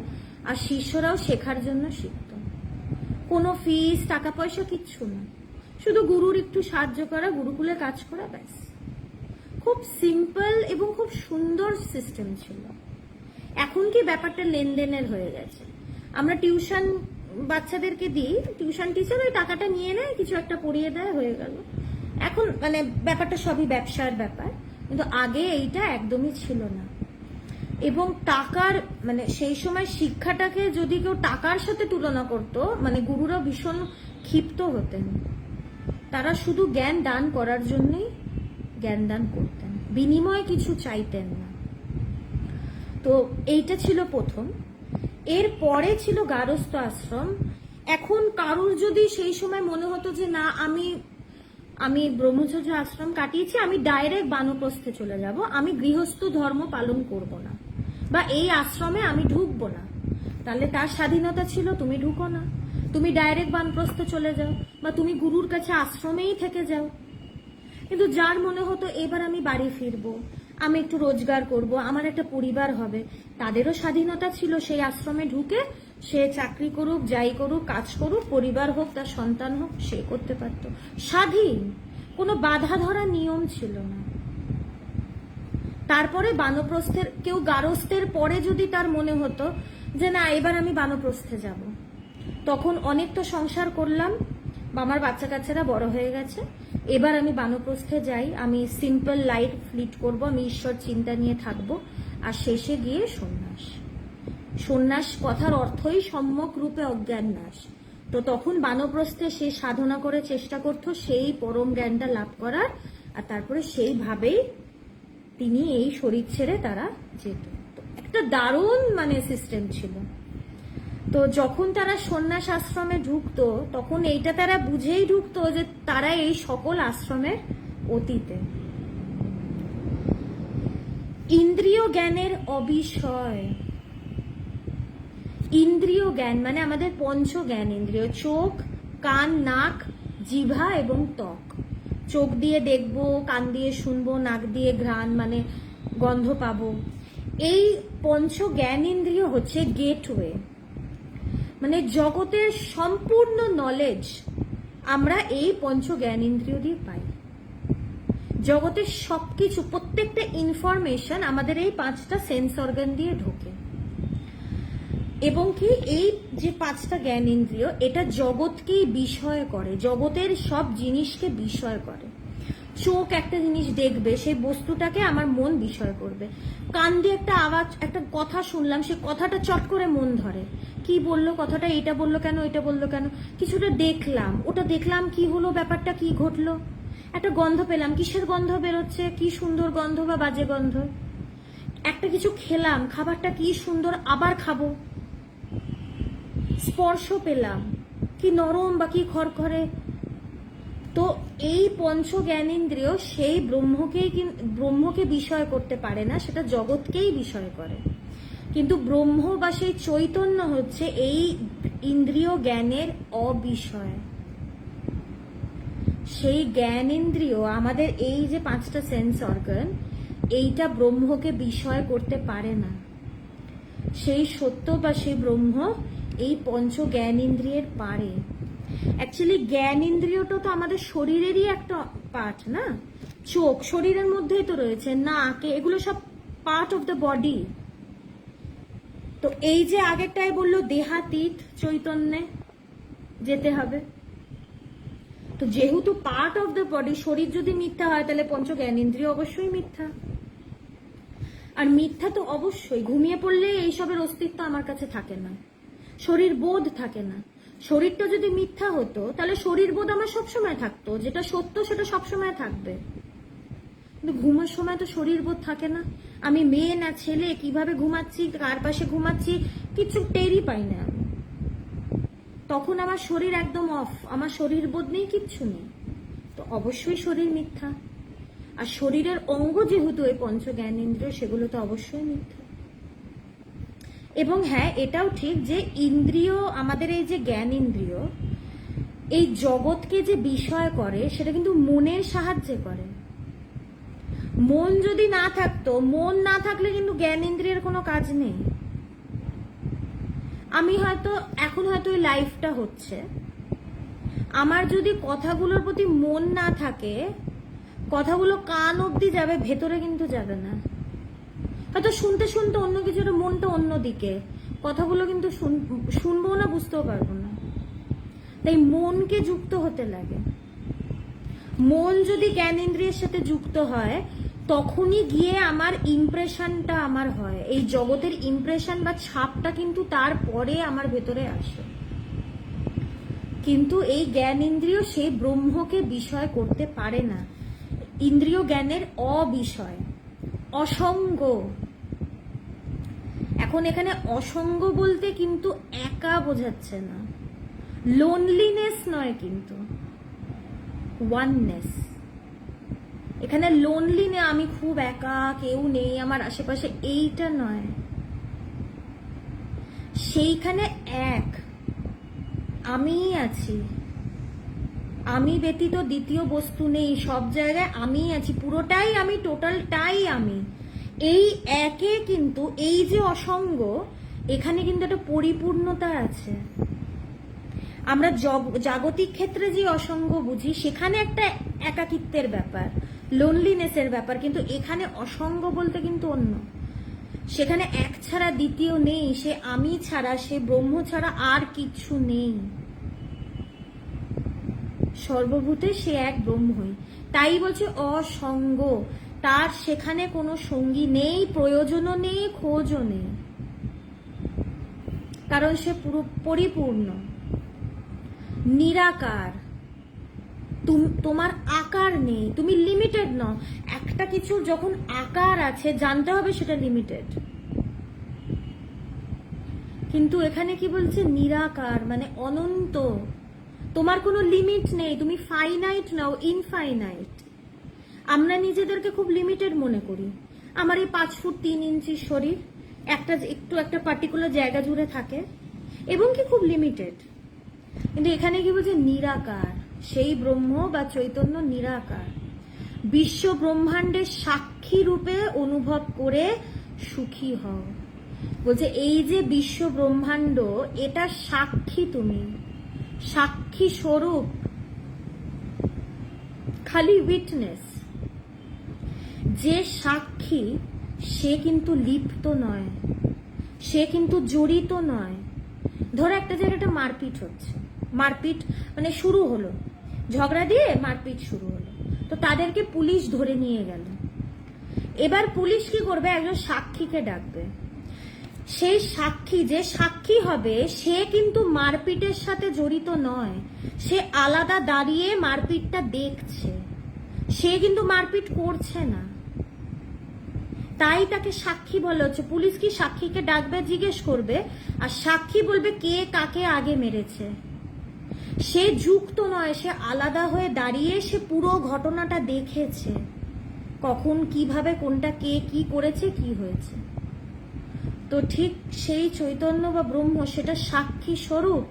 আর শিষ্যরাও শেখার জন্য শিখত। কোনো ফিস টাকা পয়সা কিচ্ছু না, শুধু গুরুর একটু সাহায্য করা, গুরুকুলে কাজ করা, ব্যাস। খুব সিম্পল এবং খুব সুন্দর সিস্টেম ছিল। এখন কি ব্যাপারটা লেনদেনের হয়ে গেছে। আমরা টিউশন বাচ্চাদেরকে দিই, টিউশন টিচার ওই টাকাটা নিয়ে নেয়, কিছু একটা পড়িয়ে দেয়, হয়ে গেল। এখন মানে ব্যাপারটা সবই ব্যবসার ব্যাপার, কিন্তু আগে এইটা একদমই ছিল না। এবং টাকার মানে সেই সময় শিক্ষাটাকে যদি কেউ টাকার সাথে তুলনা করতো, মানে গুরুরা ভীষণ ক্ষিপ্ত হতেন। তারা শুধু জ্ঞান দান করার জন্যই জ্ঞান দান করতেন, বিনিময়ে কিছু চাইতেন না। তো এইটা ছিল প্রথম। এর পরে ছিল গারস্থ আশ্রম। এখন কারুর যদি সেই সময় মনে হতো যে না, আমি ব্রহ্মচর্য আশ্রম কাটিয়েছি, আমি ডাইরেক্ট বানপ্রস্থে চলে যাব, আমি গৃহস্থ ধর্ম পালন করব না, বা এই আশ্রমে আমি ঢুকবো না, তাহলে তার স্বাধীনতা ছিল, তুমি ঢুকো না, তুমি ডাইরেক্ট বানপ্রস্থে চলে যাও, বা তুমি গুরুর কাছে আশ্রমেই থেকে যাও। কিন্তু যার মনে হতো এবার আমি বাড়ি ফিরবো, আমি একটু রোজগার করব, আমার একটা পরিবার হবে, তাদেরও স্বাধীনতা ছিল সেই আশ্রমে ঢুকে সে চাকরি করুক, যাই করুক, কাজ করুক, পরিবার হোক, তার সন্তান হোক, সে করতে পারত, স্বাধীন, কোনো বাধা ধরা নিয়ম ছিল না। তারপরে বানপ্রস্থের কেউ গারস্থের পরে যদি তার মনে হতো যে না এবার আমি বানপ্রস্থে যাব, তখন অনেক তো সংসার করলাম, আমার বাচ্চা কাচ্চারা বড় হয়ে গেছে, এবার আমি বানপ্রস্থে যাই, আমি সিম্পল লাইফ লিড করব, আমি ঈশ্বর চিন্তা নিয়ে থাকব, আর শেষে গিয়ে সন্ন্যাস। সন্ন্যাস কথার অর্থই সম্যক রূপে অজ্ঞান নাশ। তো তখন বানপ্রস্থে সে সাধনা করে চেষ্টা করত সেই পরম জ্ঞানটা লাভ করার, আর তারপরে সেইভাবেই তিনি এই শরীর ছেড়ে তারা যেত। একটা দারুণ মানে সিস্টেম ছিল। তো যখন তারা সন্ন্যাস আশ্রমে ঢুকতো, তখন এইটা তারা বুঝেই ঢুকতো যে তারা এই সকল আশ্রমের অতীতে। ইন্দ্রিয় জ্ঞানের অবিষয়। ইন্দ্রিয় জ্ঞান মানে আমাদের পঞ্চ জ্ঞান ইন্দ্রিয়, চোখ, কান, নাক, জিহ্বা এবং ত্বক। চোখ দিয়ে দেখবো, কান দিয়ে শুনবো, নাক দিয়ে ঘ্রাণ মানে গন্ধ পাবো। এই পঞ্চ জ্ঞান ইন্দ্রিয় হচ্ছে গেটওয়ে, মানে জগতের সম্পূর্ণ নলেজ আমরা এই পঞ্চ জ্ঞান ইন্দ্রিয় দিয়ে পাই। জগতের সবকিছু, প্রত্যেকটা ইনফরমেশন আমাদের এই পাঁচটা সেন্স অর্গান দিয়ে ঢোকে। এবং কি এই যে পাঁচটা জ্ঞান ইন্দ্রিয়, এটা জগৎকেই বিষয় করে, জগতের সব জিনিসকে বিষয় করে। চোখ একটা জিনিস দেখবে, সেই বস্তুটাকে আমার মন বিষয় করবে। কান দিয়ে একটা আওয়াজ, একটা কথা শুনলাম, সেই কথাটা চট করে মন ধরে, কি বললো কথাটা, এটা বললো কেন, এটা বললো কেন। কিছুটা দেখলাম, ওটা দেখলাম, কি হলো, ব্যাপারটা কি ঘটলো। একটা গন্ধ পেলাম, কিসের গন্ধ বেরোচ্ছে, কি সুন্দর গন্ধ বা বাজে গন্ধ। একটা কিছু খেলাম, খাবারটা কি সুন্দর, আবার খাবো। স্পর্শ পেলাম, কি নরম বা কি খড়খড়ে। তো এই পঞ্চ জ্ঞানেন্দ্রিয় সেই ব্রহ্মকে বিষয় করতে পারে না, সেটা জগৎকেই বিষয় করে। কিন্তু ব্রহ্ম বা সেই চৈতন্য হচ্ছে এই ইন্দ্রিয় জ্ঞানের অবিষয়। সেই জ্ঞানেন্দ্রিয় আমাদের এই যে পাঁচটা সেন্স অর্গান, এইটা ব্রহ্মকে বিষয় করতে পারে না। সেই সত্য বা সেই ব্রহ্ম এই পঞ্চ জ্ঞান ইন্দ্রিয়ের পারে। অ্যাকচুয়ালি জ্ঞান ইন্দ্রিয়টা তো আমাদের শরীরেরই একটা পার্ট না, চোখ শরীরের মধ্যেই তো রয়েছে, নাক, এগুলো সব পার্ট অফ দ্য বডি। তো এই যে আগেরটাই বললো দেহাতীত চৈতন্যে যেতে হবে, তো যেহেতু পার্ট অফ দ্য বডি, শরীর যদি মিথ্যা হয় তাহলে পঞ্চ জ্ঞান ইন্দ্রিয় অবশ্যই মিথ্যা। আর মিথ্যা তো অবশ্যই, ঘুমিয়ে পড়লে এইসবের অস্তিত্ব আমার কাছে থাকে না, শরীর বোধ থাকে না। শরীরটা যদি মিথ্যা হতো তাহলে শরীর বোধ আমার সবসময় থাকতো, যেটা সত্য সেটা সবসময় থাকবে। কিন্তু ঘুমার সময় তো শরীর বোধ থাকে না, আমি মেয়ে না ছেলে, কিভাবে ঘুমাচ্ছি, কার পাশে ঘুমাচ্ছি, কিছু টেরই পাই না। তখন আমার শরীর একদম অফ, আমার শরীর বোধ নেই, কিচ্ছু নেই, তো অবশ্যই শরীর মিথ্যা। আর শরীরের অঙ্গ যেহেতু এই পঞ্চ জ্ঞানেন্দ্রিয়, সেগুলো তো অবশ্যই মিথ্যা। এবং হ্যাঁ, এটাও ঠিক যে ইন্দ্রিয়, আমাদের এই যে জ্ঞানেন্দ্রিয় এই জগৎকে যে বিষয় করে সেটা কিন্তু মনের সাহায্যে করে। মন যদি না থাকতো, মন না থাকলে কিন্তু জ্ঞানেন্দ্রিয়ের কোনো কাজ নেই। আমি হয়তো এখন হয়তো এই লাইফটা হচ্ছে, আমার যদি কথাগুলোর প্রতি মন না থাকে, কথাগুলো কান অবধি যাবে, ভেতরে কিন্তু যাবে না। হয়তো শুনতে শুনতে অন্য কিছুর মনটা অন্যদিকে, কথাগুলো কিন্তু শুনবো না, বুঝতেও পারবো না। তাই মনকে যুক্ত হতে লাগে। মন যদি জ্ঞানেন্দ্রিয়ের সাথে যুক্ত হয়, তখনই গিয়ে আমার ইমপ্রেশনটা আমার হয়, এই জগতের ইমপ্রেশন বা ছাপটা কিন্তু তারপরে আমার ভেতরে আসে। কিন্তু এই জ্ঞান ইন্দ্রিয় সেই ব্রহ্মকে বিষয় করতে পারে না। ইন্দ্রিয় জ্ঞানের অবিষয়, অসঙ্গ। এখন এখানে অসঙ্গ বলতে কিন্তু একা বোঝাচ্ছে না, লোনলিনেস নয়, কিন্তু ওয়াননেস। এখানে লোনলি না, আমি খুব একা, কেউ নেই আমার আশেপাশে, এইটা নয়। সেইখানে এক, আমিই আছি, আমি ব্যতীত দ্বিতীয় বস্তু নেই, সব জায়গায় আমিই আছি, পুরোটাই আমি, টোটালটাই আমি। এই একে কিন্তু এই যে অসঙ্গ, এখানে কিন্তু একটা পরিপূর্ণতা আছে। আমরা জাগতিক ক্ষেত্রে যে অসঙ্গ বুঝি, সেখানে একটা একাকিত্বের ব্যাপার, লোনলিনেসের ব্যাপার, কিন্তু এখানে অসঙ্গ বলতে কিন্তু অন্য। সেখানে এক ছাড়া দ্বিতীয় নেই, সে আমি ছাড়া, সে ব্রহ্ম ছাড়া আর কিছু নেই। সর্বভূতে সে এক ব্রহ্মই, তাই বলছে অসঙ্গ। তার সেখানে কোনো সঙ্গী নেই, প্রয়োজনও নেই, খোঁজও নেই, কারণ সে পুরো পরিপূর্ণ, নিরাকার। তোমার আকার নেই, তুমি লিমিটেড নও। একটা কিছুর যখন আকার আছে, জানতে হবে সেটা লিমিটেড। কিন্তু এখানে কি বলছে? নিরাকার, মানে অনন্ত। তোমার কোনো লিমিট নেই, তুমি ফাইনাইট নাও, ইনফাইনাইট। আমরা নিজেদেরকে খুব লিমিটেড মনে করি। আমার এই 5 ফুট 3 ইঞ্চি শরীর একটা পার্টিকুলার জায়গা জুড়ে থাকে, এবং কি খুব লিমিটেড। কিন্তু এখানে কি বলছে? নিরাকার, সেই ব্রহ্ম বা চৈতন্য নিরাকার। বিশ্ব ব্রহ্মাণ্ডের সাক্ষী রূপে অনুভব করে সুখী হও। বলছে এই যে বিশ্ব ব্রহ্মাণ্ড, এটা সাক্ষী, তুমি সাক্ষী স্বরূপ, খালি উইটনেস। যে সাক্ষী সে কিন্তু লিপ্ত নয়, সে কিন্তু জড়িত নয়। ধরো একটা জায়গায় একটা মারপিট হচ্ছে, মারপিট মানে শুরু হলো, ঝগড়া দিয়ে মারপিট শুরু হলো, তো তাদেরকে পুলিশ ধরে নিয়ে গেল। এবার পুলিশ কি করবে? একজন সাক্ষীকে ডাকবে। সেই সাক্ষী, যে সাক্ষী হবে, সে কিন্তু মারপিটের সাথে জড়িত নয়, সে আলাদা দাঁড়িয়ে মারপিটটা দেখছে, সে কিন্তু মারপিট করছে না। তাই তাকে সাক্ষী বলা হচ্ছে। পুলিশ কি সাক্ষীকে ডাকবে, জিজ্ঞেস করবে, আর সাক্ষী বলবে কে কাকে আগে মেরেছে। সে যুক্ত নয়, সে আলাদা হয়ে দাঁড়িয়ে সে পুরো ঘটনাটা দেখেছে, কখন কিভাবে কোনটা কে কি করেছে, কি হয়েছে। তো ঠিক সেই চৈতন্য বা ব্রহ্ম, সেটা সাক্ষী স্বরূপ,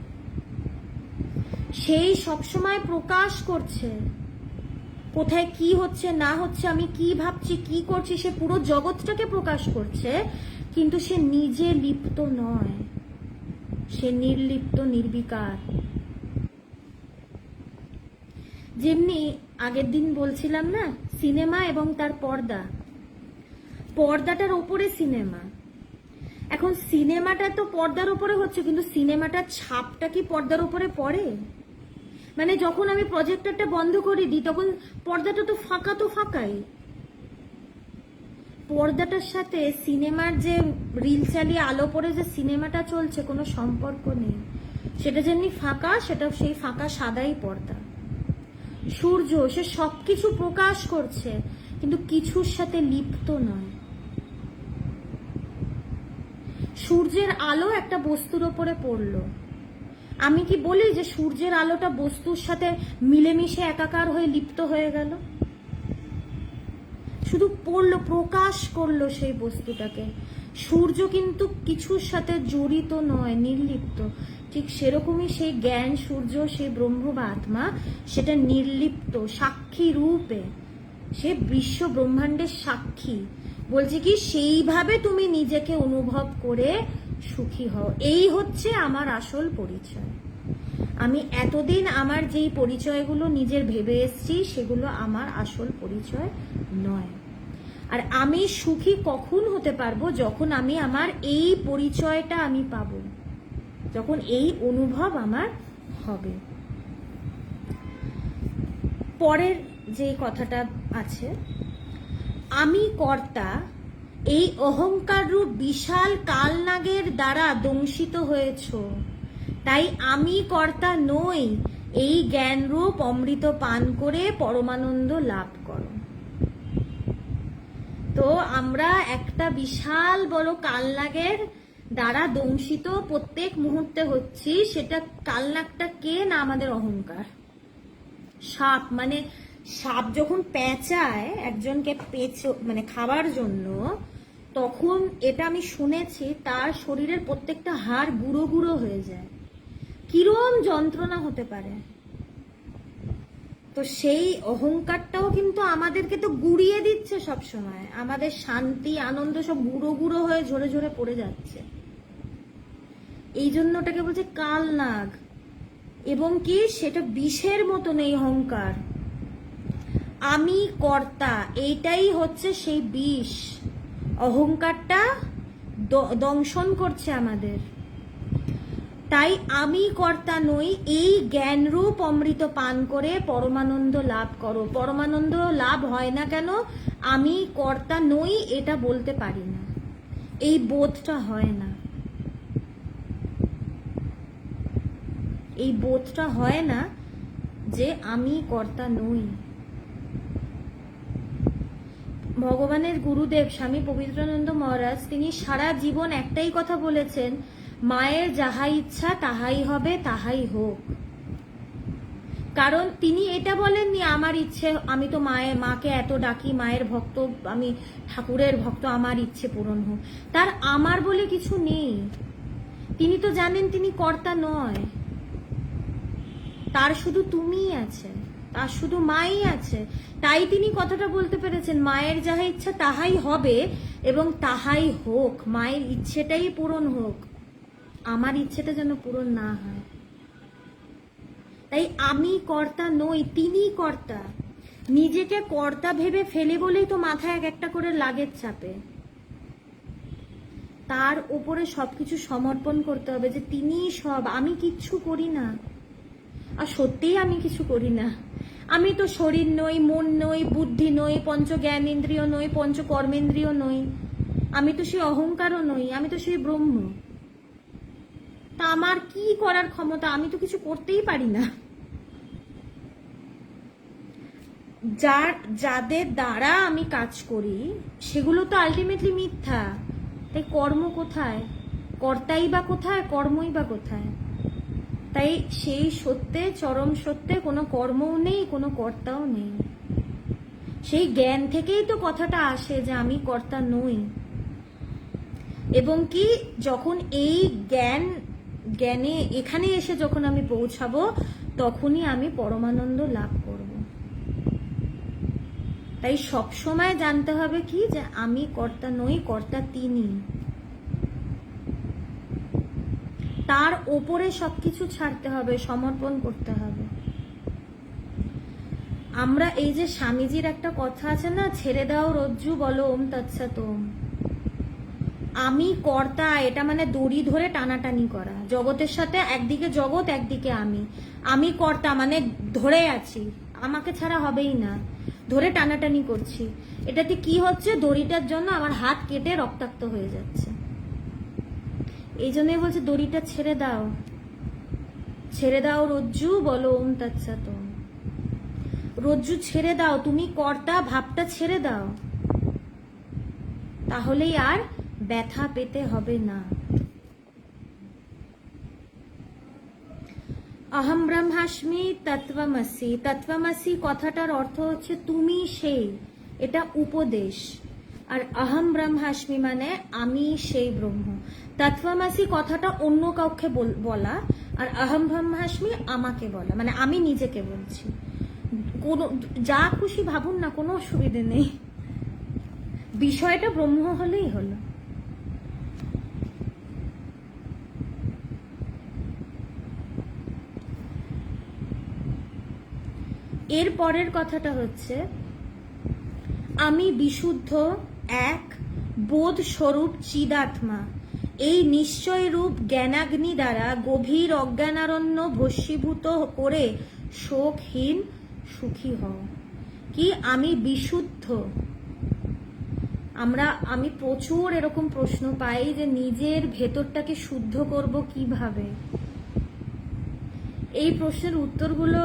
সেই সবসময় প্রকাশ করছে কোথায় কি হচ্ছে না হচ্ছে, আমি কি ভাবছি, কি করছি, সে পুরো জগৎটাকে প্রকাশ করছে। কিন্তু সে নিজে লিপ্ত নয়, সে নির্লিপ্ত, নির্বিকার। যেমনি আগের দিন বলছিলাম না, সিনেমা এবং তার পর্দা, পর্দাটার ওপরে সিনেমা। এখন সিনেমাটা তো পর্দার উপরে হচ্ছে, কিন্তু সিনেমাটার ছাপটা কি পর্দার উপরে পড়ে? মানে যখন আমি প্রজেক্টরটা বন্ধ করে দিই, তখন পর্দাটা তো ফাঁকা, তো ফাঁকাই। পর্দাটার সাথে সিনেমার যে রিল চালিয়ে আলো পড়ে যে সিনেমাটা চলছে, কোনো সম্পর্ক নেই। সেটা যেমনি ফাঁকা, সেটা সেই ফাঁকা সাদাই পর্দা। সূর্য, সে সবকিছু প্রকাশ করছে, কিন্তু কিছুর সাথে লিপ্ত নয়। সূর্যের আলো একটা বস্তুর ওপরে পড়লো, আমি কি বলি যে সূর্যের আলোটা বস্তুর সাথে মিলেমিশে একাকার হয়ে লিপ্ত হয়ে গেল? শুধু পড়লো, প্রকাশ করলো সেই বস্তুটাকে। সূর্য কিন্তু কিছুর সাথে জড়িত নয়, নির্লিপ্ত। ঠিক সেরকমই সেই জ্ঞান সূর্য, সেই ব্রহ্ম বা আত্মা, সেটা নির্লিপ্ত, সাক্ষী রূপে, সে বিশ্ব ব্রহ্মাণ্ডের সাক্ষী। বলছে কি সেইভাবে তুমি নিজেকে অনুভব করে সুখী হও। এই হচ্ছে আমার আসল পরিচয়। আমি এতদিন আমার যেই পরিচয়গুলো নিজের ভেবে এসেছি সেগুলো আমার আসল পরিচয় নয়। আর আমি সুখী কখন হতে পারবো? যখন আমি আমার এই পরিচয়টা আমি পাবো, যখন এই অনুভব আমার হবে। পরের যে কথাটা আছে, আমি কর্তা এই অহংকার রূপ বিশাল কালনাগের দ্বারা দংশিত হয়েছ, তাই আমি কর্তা নই, এই জ্ঞানরূপ অমৃত পান করে পরমানন্দ লাভ করো। তো আমরা একটা বিশাল বড় কালনাগের দ্বারা দংশিত প্রত্যেক মুহূর্তে হচ্ছি। সেটা কালনাগটা কে? না আমাদের অহংকার। সাপ, মানে সাপ যখন পেঁচায় একজনকে মানে খাবার জন্য, তখন এটা আমি শুনেছি তার শরীরের প্রত্যেকটা হাড় গুঁড়ো গুঁড়ো হয়ে যায়। কিরম যন্ত্রণা হতে পারে। তো সেই অহংকারটাও কিন্তু আমাদেরকে তো গুড়িয়ে দিচ্ছে সব সময়। আমাদের শান্তি আনন্দ সব গুঁড়ো গুঁড়ো হয়ে ঝরে ঝরে পড়ে যাচ্ছে। এই জন্য ওটাকে বলছে কালনাগ। এবং কি সেটা বিষের মতো নেই অহংকার। আমি কর্তা, এইটাই হচ্ছে সেই বিষ। অহংকারটা দংশন করছে আমাদের। তাই আমি কর্তা নই, এই জ্ঞানরূপ অমৃত পান করে পরমানন্দ লাভ করো। পরমানন্দ লাভ হয় না কেন? আমি কর্তা নই এটা বলতে পারি না, এই বোধটা হয় না। এই বোধটা হয় না যে আমি কর্তা নই। ভগবানের গুরুদেব স্বামী পবিত্রানন্দ মহারাজ, তিনি সারা জীবন একটাই কথা বলেছেন, মায়ের যাহা ইচ্ছা তাহাই হবে, তাহাই হোক। কারণ তিনি এটা বলেননি আমার ইচ্ছে, আমি তো মাকে এত ডাকি, মায়ের ভক্ত আমি, ঠাকুরের ভক্ত, আমার ইচ্ছে পূরণ হোক। তার আমার বলে কিছু নেই। তিনি তো জানেন তিনি কর্তা নয়, তার শুধু তুমিই আছে, তার শুধু মাই আছে। তাই তিনি কথাটা বলতে পেরেছেন, মায়ের যাহা ইচ্ছা তাহাই হবে এবং তাহাই হোক। মায়ের ইচ্ছেটাই পূরণ হোক, আমার ইচ্ছেটা যেন পূরণ না হয়। তাই আমি কর্তা নই, তিনিই কর্তা। নিজেকে কর্তা ভেবে ফেলে বলেই তো মাথায় এক একটা করে লাগের চাপে। তার উপরে সবকিছু সমর্পণ করতে হবে যে তিনিই সব, আমি কিচ্ছু করি না। আর সত্যিই আমি কিছু করি না। আমি তো শরীর নই, মন নই, বুদ্ধি নই, পঞ্চ জ্ঞানেন্দ্রিয় নই, পঞ্চ কর্মেন্দ্রিয় নই। আমি তো সেই অহংকারও নই, আমি তো সেই ব্রহ্ম। তা আমার কি করার ক্ষমতা? আমি তো কিছু করতেই পারি না। যাদের দ্বারা আমি কাজ করি সেগুলো তো আলটিমেটলি মিথ্যা। তাই কর্ম কোথায়? কর্তাই বা কোথায়? কর্মই বা কোথায়? তাই সেই সত্যে, চরম সত্যে কোনো কর্মও নেই, কোনো কর্তাও নেই। সেই জ্ঞান থেকেই তো কথাটা আসে যে আমি কর্তা নই। এবং কি যখন এই জ্ঞানে এখানে এসে যখন আমি পৌঁছাবো, তখনই আমি পরমানন্দ লাভ করব। তাই সব সময় জানতে হবে কি যে আমি কর্তা নই, কর্তা তিনি। তার ওপরে সবকিছু ছাড়তে হবে, সমর্পণ করতে হবে। আমরা এই যে স্বামীজির একটা কথা আছে না, ছেড়ে দাও রজ্জু বলো ওম তৎসৎ ওম। আমি কর্তা, এটা মানে দড়ি ধরে টানাটানি করা জগতের সাথে। একদিকে জগৎ, একদিকে আমি কর্তা মানে ধরে আছি, আমাকে ছাড়া হবেই না, ধরে টানাটানি করছি। এটাতে কি হচ্ছে? দড়িটার জন্য আমার হাত কেটে রক্তাক্ত হয়ে যাচ্ছে। এই জন্যই বলছে দড়িটা ছেড়ে দাও, ছেড়ে দাও রজ্জু বলো ওম তৎসৎ ওম। রজ্জু ছেড়ে দাও, তুমি কর্তা ভাবটা ছেড়ে দাও, তাহলেই আর ব্যথা পেতে হবে না। অহম ব্রহ্মাস্মি তত্ত্বমসি। তত্ত্বমসি কথাটার অর্থ হচ্ছে তুমি সেই, এটা উপদেশ। আর অহম ব্রহ্মাস্মি মানে আমি সেই ব্রহ্ম। তত্ত্বমসি কথাটা অন্য কাউকে বলা, আর অহম ব্রহ্মাস্মি আমাকে বলা, মানে আমি নিজেকে বলছি। কোনো যা খুশি ভাবুন না, কোনো অসুবিধে নেই, বিষয়টা ব্রহ্ম হলেই হলো। এর পরের কথাটা হচ্ছে আমি বিশুদ্ধ এক বোধ স্বরূপ চিদাত্মা, এই নিশ্চয় রূপ জ্ঞানাগ্নি দ্বারা গভীর অজ্ঞানারণ্য ভস্মীভূত করে শোকহীন সুখী হও। কি আমি বিশুদ্ধ? আমি প্রচুর এরকম প্রশ্ন পাই যে নিজের ভেতরটাকে শুদ্ধ করব কিভাবে। এই প্রশ্নের উত্তরগুলো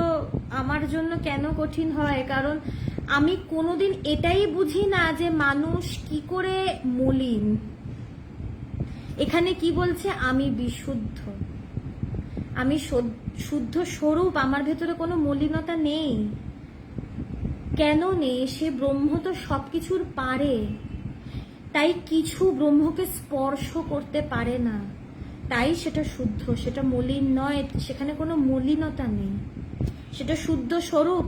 আমার জন্য কেন কঠিন হয়, কারণ আমি কোনোদিন এটাই বুঝি না যে মানুষ কি করে মলিন। এখানে কি বলছে? আমি বিশুদ্ধ, আমি শুদ্ধ স্বরূপ, আমার ভেতরে কোনো মলিনতা নেই। কেন নেই? সে ব্রহ্ম তো সবকিছুর পারে, তাই কিছু ব্রহ্মকে স্পর্শ করতে পারে না, তাই সেটা শুদ্ধ, সেটা মলিন নয়, সেখানে কোনো মলিনতা নেই, সেটা শুদ্ধ স্বরূপ।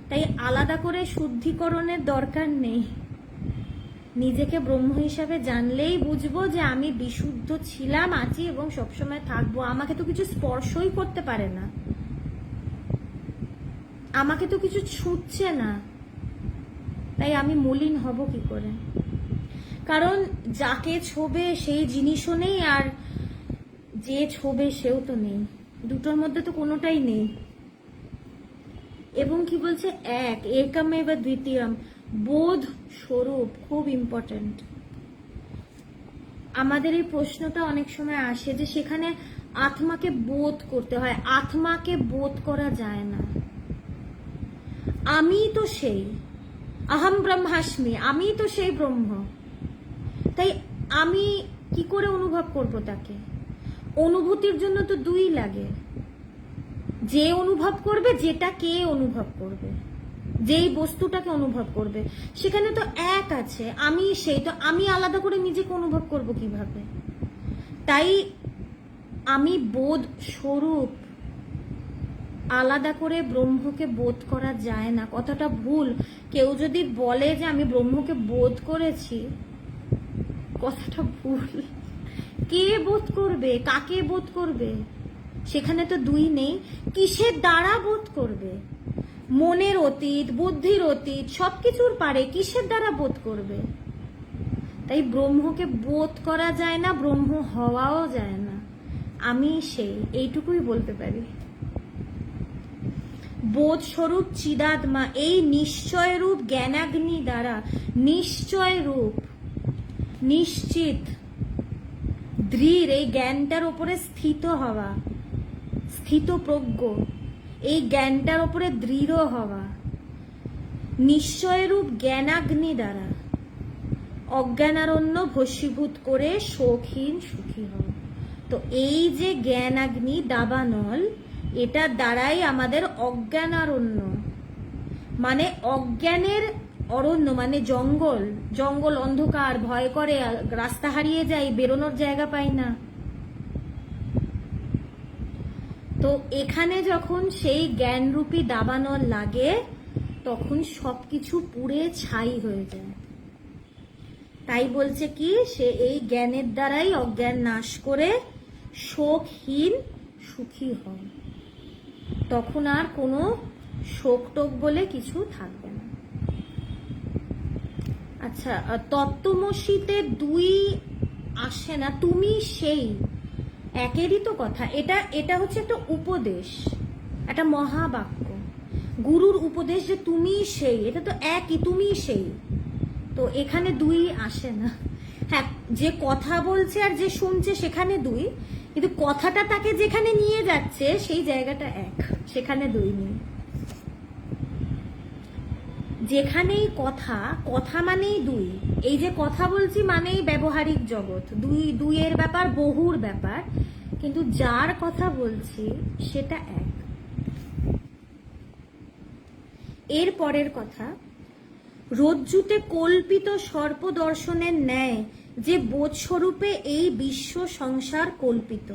তাই আলাদা করে শুদ্ধিকরণের দরকার নেই। নিজেকে ব্রহ্ম হিসাবে জানলেই বুঝবো যে আমি বিশুদ্ধ ছিলাম, আছি এবং সবসময় থাকবো। আমাকে তো কিছু স্পর্শই করতে পারে না, আমাকে তো কিছু ছুঁচ্ছে না, তাই আমি মলিন হব কি করে? কারণ যাকে ছোবে সেই জিনিসও নেই, আর যে ছোবে সেও তো নেই, দুটোর মধ্যে তো কোনোটাই নেই। এবং কি বলছে? এক একমেব দ্বিতীয়ম, বোধ স্বরূপ, খুব ইম্পর্টেন্ট। আমাদের এই প্রশ্নটা অনেক সময় আসে যে সেখানে আত্মাকে বোধ করতে হয়, আত্মাকে বোধ করা যায় না। আমি তো সেই অহম ব্রহ্মাস্মি, আমি তো সেই ব্রহ্ম, তাই আমি কি করে অনুভব করব তাকে? অনুভূতির জন্য তো দুই লাগে, যে অনুভব করবে, যেটা কে অনুভব করবে, যেই বস্তুটাকে অনুভব করবে, সেখানে তো এক আছে, আমি সেই। তো আমি আলাদা করে নিজেকে অনুভব করব কিভাবে? তাই আমি বোধ স্বরূপ, আলাদা করে ব্রহ্মকে বোধ করা যায় না, কথাটা ভুল। কেউ যদি বলে যে আমি ব্রহ্মকে বোধ করেছি, কথাটা ভুল। কে বোধ করবে? কাকে বোধ করবে? সেখানে তো দুই নেই। কিসের দ্বারা বোধ করবে? মনের অতীত, বুদ্ধির অতীত, সবকিছুর পারে, কিসের দ্বারা বোধ করবে? তাই ব্রহ্মকে বোধ করা যায় না, ব্রহ্ম হওয়াও যায় না। আমি সেই, এইটুকুই বলতে পারি। বোধ স্বরূপ চিদাত্মা, এই নিশ্চয় রূপ জ্ঞানাগ্নি দ্বারা, নিশ্চয় রূপ, নিশ্চিত, দৃঢ়, এই জ্ঞানটার উপরে স্থিত হওয়া, স্থিতপ্রজ্ঞ, এই জ্ঞানটার উপরে দৃঢ় হওয়া, নিশ্চয় রূপ জ্ঞানাগ্নি দ্বারা অজ্ঞানারণ্য ভস্মীভূত করে শোকহীন সুখী হওয়া। তো এই যে জ্ঞানাগ্নি দাবানল, এটার দ্বারাই আমাদের অজ্ঞানারণ্য, মানে অজ্ঞানের অরণ্য, মানে জঙ্গল, জঙ্গল অন্ধকার, ভয় করে, রাস্তা হারিয়ে যাই, বেরোনোর জায়গা পাই না। তো এখানে যখন সেই জ্ঞানরূপী দাবানল লাগে, তখন সবকিছু পুড়ে ছাই হয়ে যায়। তাই বলছে কি, সে এই জ্ঞানের দ্বারাই অজ্ঞান নাশ করে শোকহীন সুখী হয়। তখন আর কোনো শোক টোক বলে কিছু থাকবে না। আচ্ছা, তত্ত্বমসিতে দুই আসে না, তুমি সেই, একেরই তো কথা। এটা হচ্ছে একটা উপদেশ, একটা মহাবাক্য, গুরুর উপদেশ যে তুমি সেই, এটা তো একই, তুমি সেই। তো এখানে দুই আসে না। হ্যাঁ, যে কথা বলছে আর যে শুনছে সেখানে দুই, কিন্তু কথাটা তাকে যেখানে নিয়ে যাচ্ছে সেই জায়গাটা এক, সেখানে দুই নেই। যেখানেই কথা, কথা মানেই দুই। এই যে কথা বলছি মানেই ব্যবহারিক জগৎ, দুইয়ের ব্যাপার, বহুর ব্যাপার, কিন্তু যার কথা বলছি সেটা এক। এর পরের কথা, রজ্জুতে কল্পিত সর্প দর্শনের ন্যায় যে বোধস্বরূপে এই বিশ্ব সংসার কল্পিত।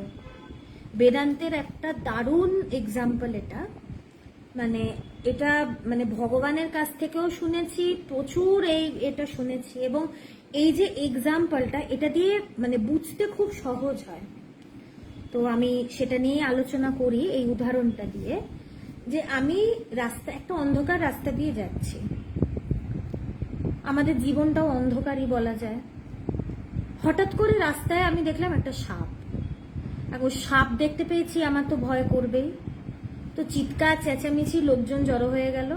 বেদান্তের একটা দারুণ এক্সাম্পল এটা, এটা ভগবানের কাছ থেকেও শুনেছি, প্রচুর এটা শুনেছি, এবং এই যে এক্সাম্পলটা এটা দিয়ে বুঝতে খুব সহজ হয়। তো আমি সেটা নিয়ে আলোচনা করি এই উদাহরণটা দিয়ে, যে আমি একটা অন্ধকার রাস্তা দিয়ে যাচ্ছি, আমাদের জীবনটাও অন্ধকারই বলা যায়। হঠাৎ করে রাস্তায় আমি দেখলাম একটা সাপ। এখন সাপ দেখতে পেয়েছি, আমার তো ভয় করবেই। তো চিৎকার চেঁচামেচি, লোকজন জড়ো হয়ে গেল।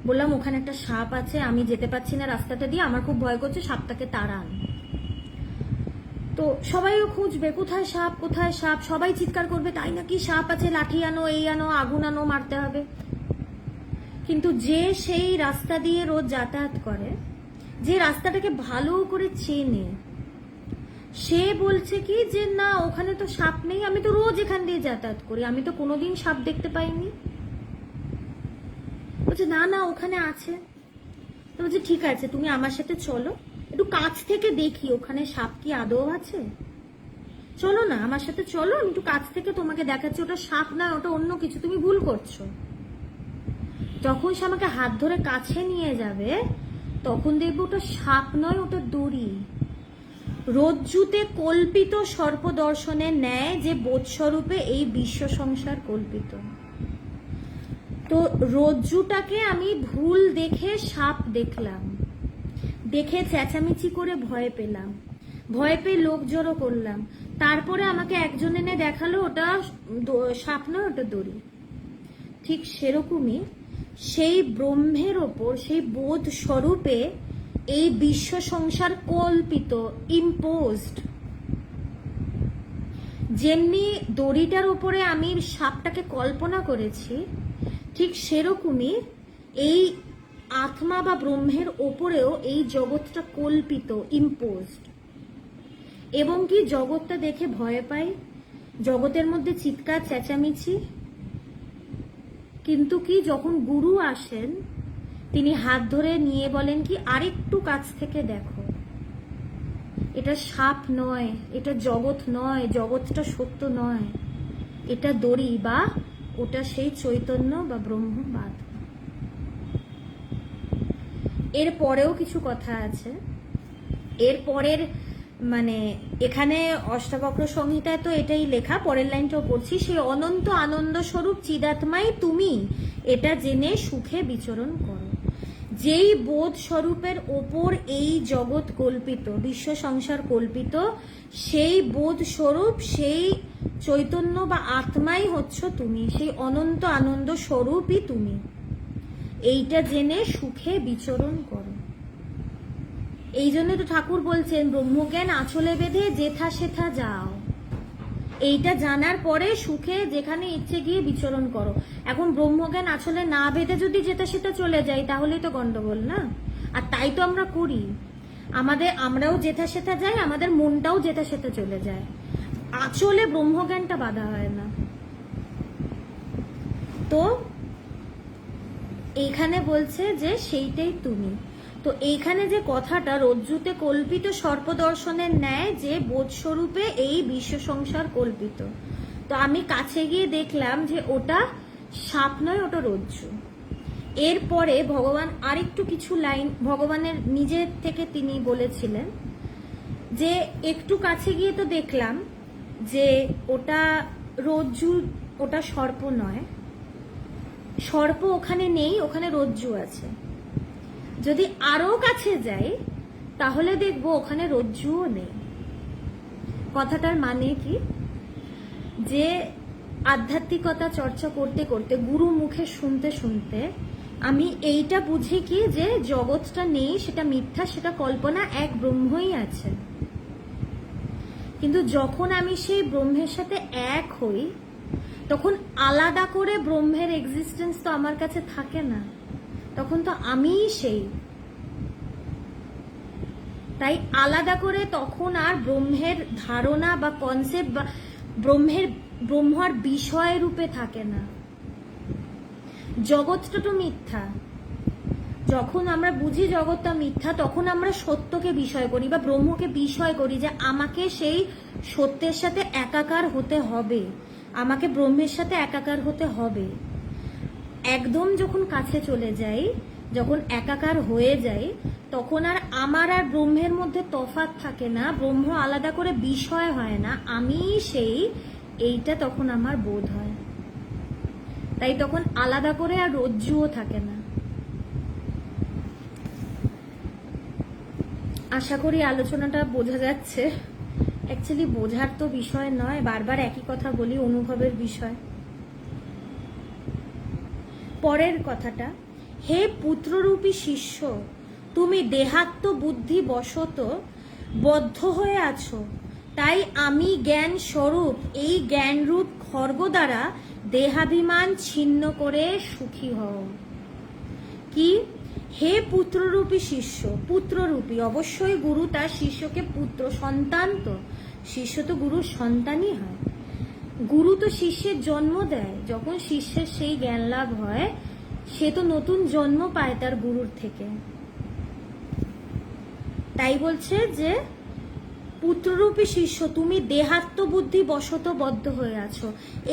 বললাম ওখানে একটা সাপ আছে, আমি যেতে পারছি না রাস্তাটা দিয়ে, আমার খুব ভয় করছে, সাপটাকে তাড়ান। তো সবাইও খুঁজবে কোথায় সাপ কোথায় সাপ, সবাই চিৎকার করবে তাই নাকি, সাপ আছে, লাঠি আনো, এই আনো, আগুন আনো, মারতে হবে। কিন্তু যে সেই রাস্তা দিয়ে রোজ যাতায়াত করে, যে রাস্তাটাকে ভালো করে চেনে, সে বলছে কি যে না ওখানে তো সাপ নেই, আমি তো রোজ এখান দিয়ে যাতায়াত করি, আমি তো কোনোদিন সাপ দেখতে পাইনি। বলছে না না ওখানে আছে। তো বলছে ঠিক আছে তুমি আমার সাথে চলো, একটু কাছ থেকে দেখি ওখানে সাপ কি আদৌ আছে। চলো না আমার সাথে চলো, আমি একটু কাছ থেকে তোমাকে দেখাচ্ছি, ওটা সাপ নয়, ওটা অন্য কিছু, তুমি ভুল করছো। যখন সে আমাকে হাত ধরে কাছে নিয়ে যাবে, তখন দেখবো ওটা সাপ নয়, ওটা দড়ি। রজ্জুতে কল্পিত সর্প দর্শনের ন্যায় যে বোধস্বরূপে এই বিশ্ব সংসার কল্পিত। তো রজ্জুটাকে আমি ভুল দেখে সাপ দেখলাম, দেখে চেঁচামেচি করে ভয় পেলাম, ভয় পেয়ে লোক জড়ো করলাম, তারপরে আমাকে একজন এনে দেখালো ওটা সাপ নয়, ওটা দড়ি। ঠিক সেরকমই সেই ব্রহ্মের ওপর, সেই বোধ স্বরূপে এই বিশ্ব সংসার কল্পিত, ইম্পোজড। যেমনি দড়িটার উপরে আমি সাপটাকে কল্পনা করেছি, ঠিক সেরকমই এই আত্মা বা ব্রহ্মের ওপরেও এই জগৎটা কল্পিত, ইম্পোজড। এবং কি জগৎটা দেখে ভয় পাই, জগতের মধ্যে চিৎকার চেঁচামেচি। কিন্তু কি যখন গুরু আসেন, তিনি হাত ধরে নিয়ে বলেন কি আরেকটু কাছ থেকে দেখো, এটা সাপ নয়, এটা জগৎ নয়, জগৎটা সত্য নয়, এটা দড়ি, বা ওটা সেই চৈতন্য বা ব্রহ্মবাদ। এর পরেও কিছু কথা আছে। এর পরের এখানে অষ্টাবক্র সংহিতায় তো এটাই লেখা, পরের লাইনটাও পড়ছি, সেই অনন্ত আনন্দ স্বরূপ চিদাত্মাই তুমি এটা জেনে সুখে বিচরণ করো। যেই বোধ স্বরূপের ওপর এই জগৎ কল্পিত, বিশ্ব সংসার কল্পিত, সেই বোধ স্বরূপ, সেই চৈতন্য বা আত্মাই হচ্ছ তুমি, সেই অনন্ত আনন্দ স্বরূপই তুমি। এইটা জেনে সুখে বিচরণ করো। এই জন্য তো ঠাকুর বলছেন ব্রহ্মজ্ঞান আঁচলে বেঁধে যেথা সেথা যাও। এইটা জানার পরে সুখে যেখানে ইচ্ছে গিয়ে বিচরণ করো। এখন ব্রহ্মজ্ঞান আঁচলে না বেঁধে যদি যেটা সেটা চলে যাই, তাহলেই তো গন্ডগোল না? আর তাই তো আমরা করি, আমরাও যেথা সেথা যাই, আমাদের মনটাও যেথা সেথা চলে যায়। আঁচলে ব্রহ্মজ্ঞানটা বাধা হয় না। তো এইখানে বলছে যে সেইটাই তুমি। তো এইখানে যে কথাটা, রজ্জুতে কল্পিত সর্পদর্শনের ন্যায় যে বোধস্বরূপে এই বিশ্ব সংসার কল্পিত, তো আমি কাছে গিয়ে দেখলাম যে ওটা সাপ নয়, ওটা রজ্জু। এরপরে ভগবান আরেকটু কিছু লাইন ভগবানের নিজের থেকে তিনি বলেছিলেন, যে একটু কাছে গিয়ে তো দেখলাম যে ওটা রজ্জু, ওটা সর্প নয়, সর্প ওখানে নেই, ওখানে রজ্জু আছে। যদি আরো কাছে যাই তাহলে দেখবো ওখানে রজ্জুও নেই। কথাটার মানে কি, যে আধ্যাত্মিকতা চর্চা করতে করতে, গুরু মুখে শুনতে শুনতে আমি এইটা বুঝি কি, যে জগৎটা নেই, সেটা মিথ্যা, সেটা কল্পনা, এক ব্রহ্মই আছে। কিন্তু যখন আমি সেই ব্রহ্মের সাথে এক হই, তখন আলাদা করে ব্রহ্মের এক্সিস্টেন্স তো আমার কাছে থাকে না, তখন তো আমিই সেই। তাই আলাদা করে তখন আর ব্রহ্মের ধারণা বা কনসেপ্ট বা ব্রহ্ম আর বিষয় রূপে থাকে না। জগৎটা তো মিথ্যা, যখন আমরা বুঝি জগৎটা মিথ্যা, তখন আমরা সত্যকে বিষয় করি বা ব্রহ্মকে বিষয় করি, যে আমাকে সেই সত্যের সাথে একাকার হতে হবে, আমাকে ব্রহ্মের সাথে একাকার হতে হবে। একদম যখন কাছে চলে যাই, যখন একাকার হয়ে যাই, তখন আর আমার আর ব্রহ্মের মধ্যে তফাৎ থাকে না, ব্রহ্ম আলাদা করে বিষয় হয় না, আমি সেই, এইটা তখন আমার বোধ হয়। তাই তখন আলাদা করে আর রজ্জুও থাকে না। আশা করি আলোচনাটা বোঝা যাচ্ছে। অ্যাকচুয়ালি বোঝার তো বিষয় নয়, বারবার একই কথা বলি, অনুভবের বিষয়। পরের কথাটা, হে পুত্ররূপী শিষ্য, তুমি দেহাত্ম বুদ্ধি বশত বদ্ধ হয়ে আছো, তাই আমি জ্ঞান স্বরূপ এই জ্ঞানরূপ খর্গ দ্বারা দেহাভিমান ছিন্ন করে সুখী হও। কি? হে পুত্ররূপী শিষ্য, পুত্ররূপী, অবশ্যই গুরু তার শিষ্যকে পুত্র, সন্তান তো, শিষ্য তো গুরুর সন্তানই হয়। গুরু তো শিষ্যের জন্ম দেয়, যখন শিষ্যের সেই জ্ঞান লাভ হয়, সে তো নতুন জন্ম পায় তার গুরুর থেকে। তাই বলছে যে পুত্ররূপী শিষ্য, তুমি দেহাত্মবুদ্ধি বশত বদ্ধ হয়ে আছো।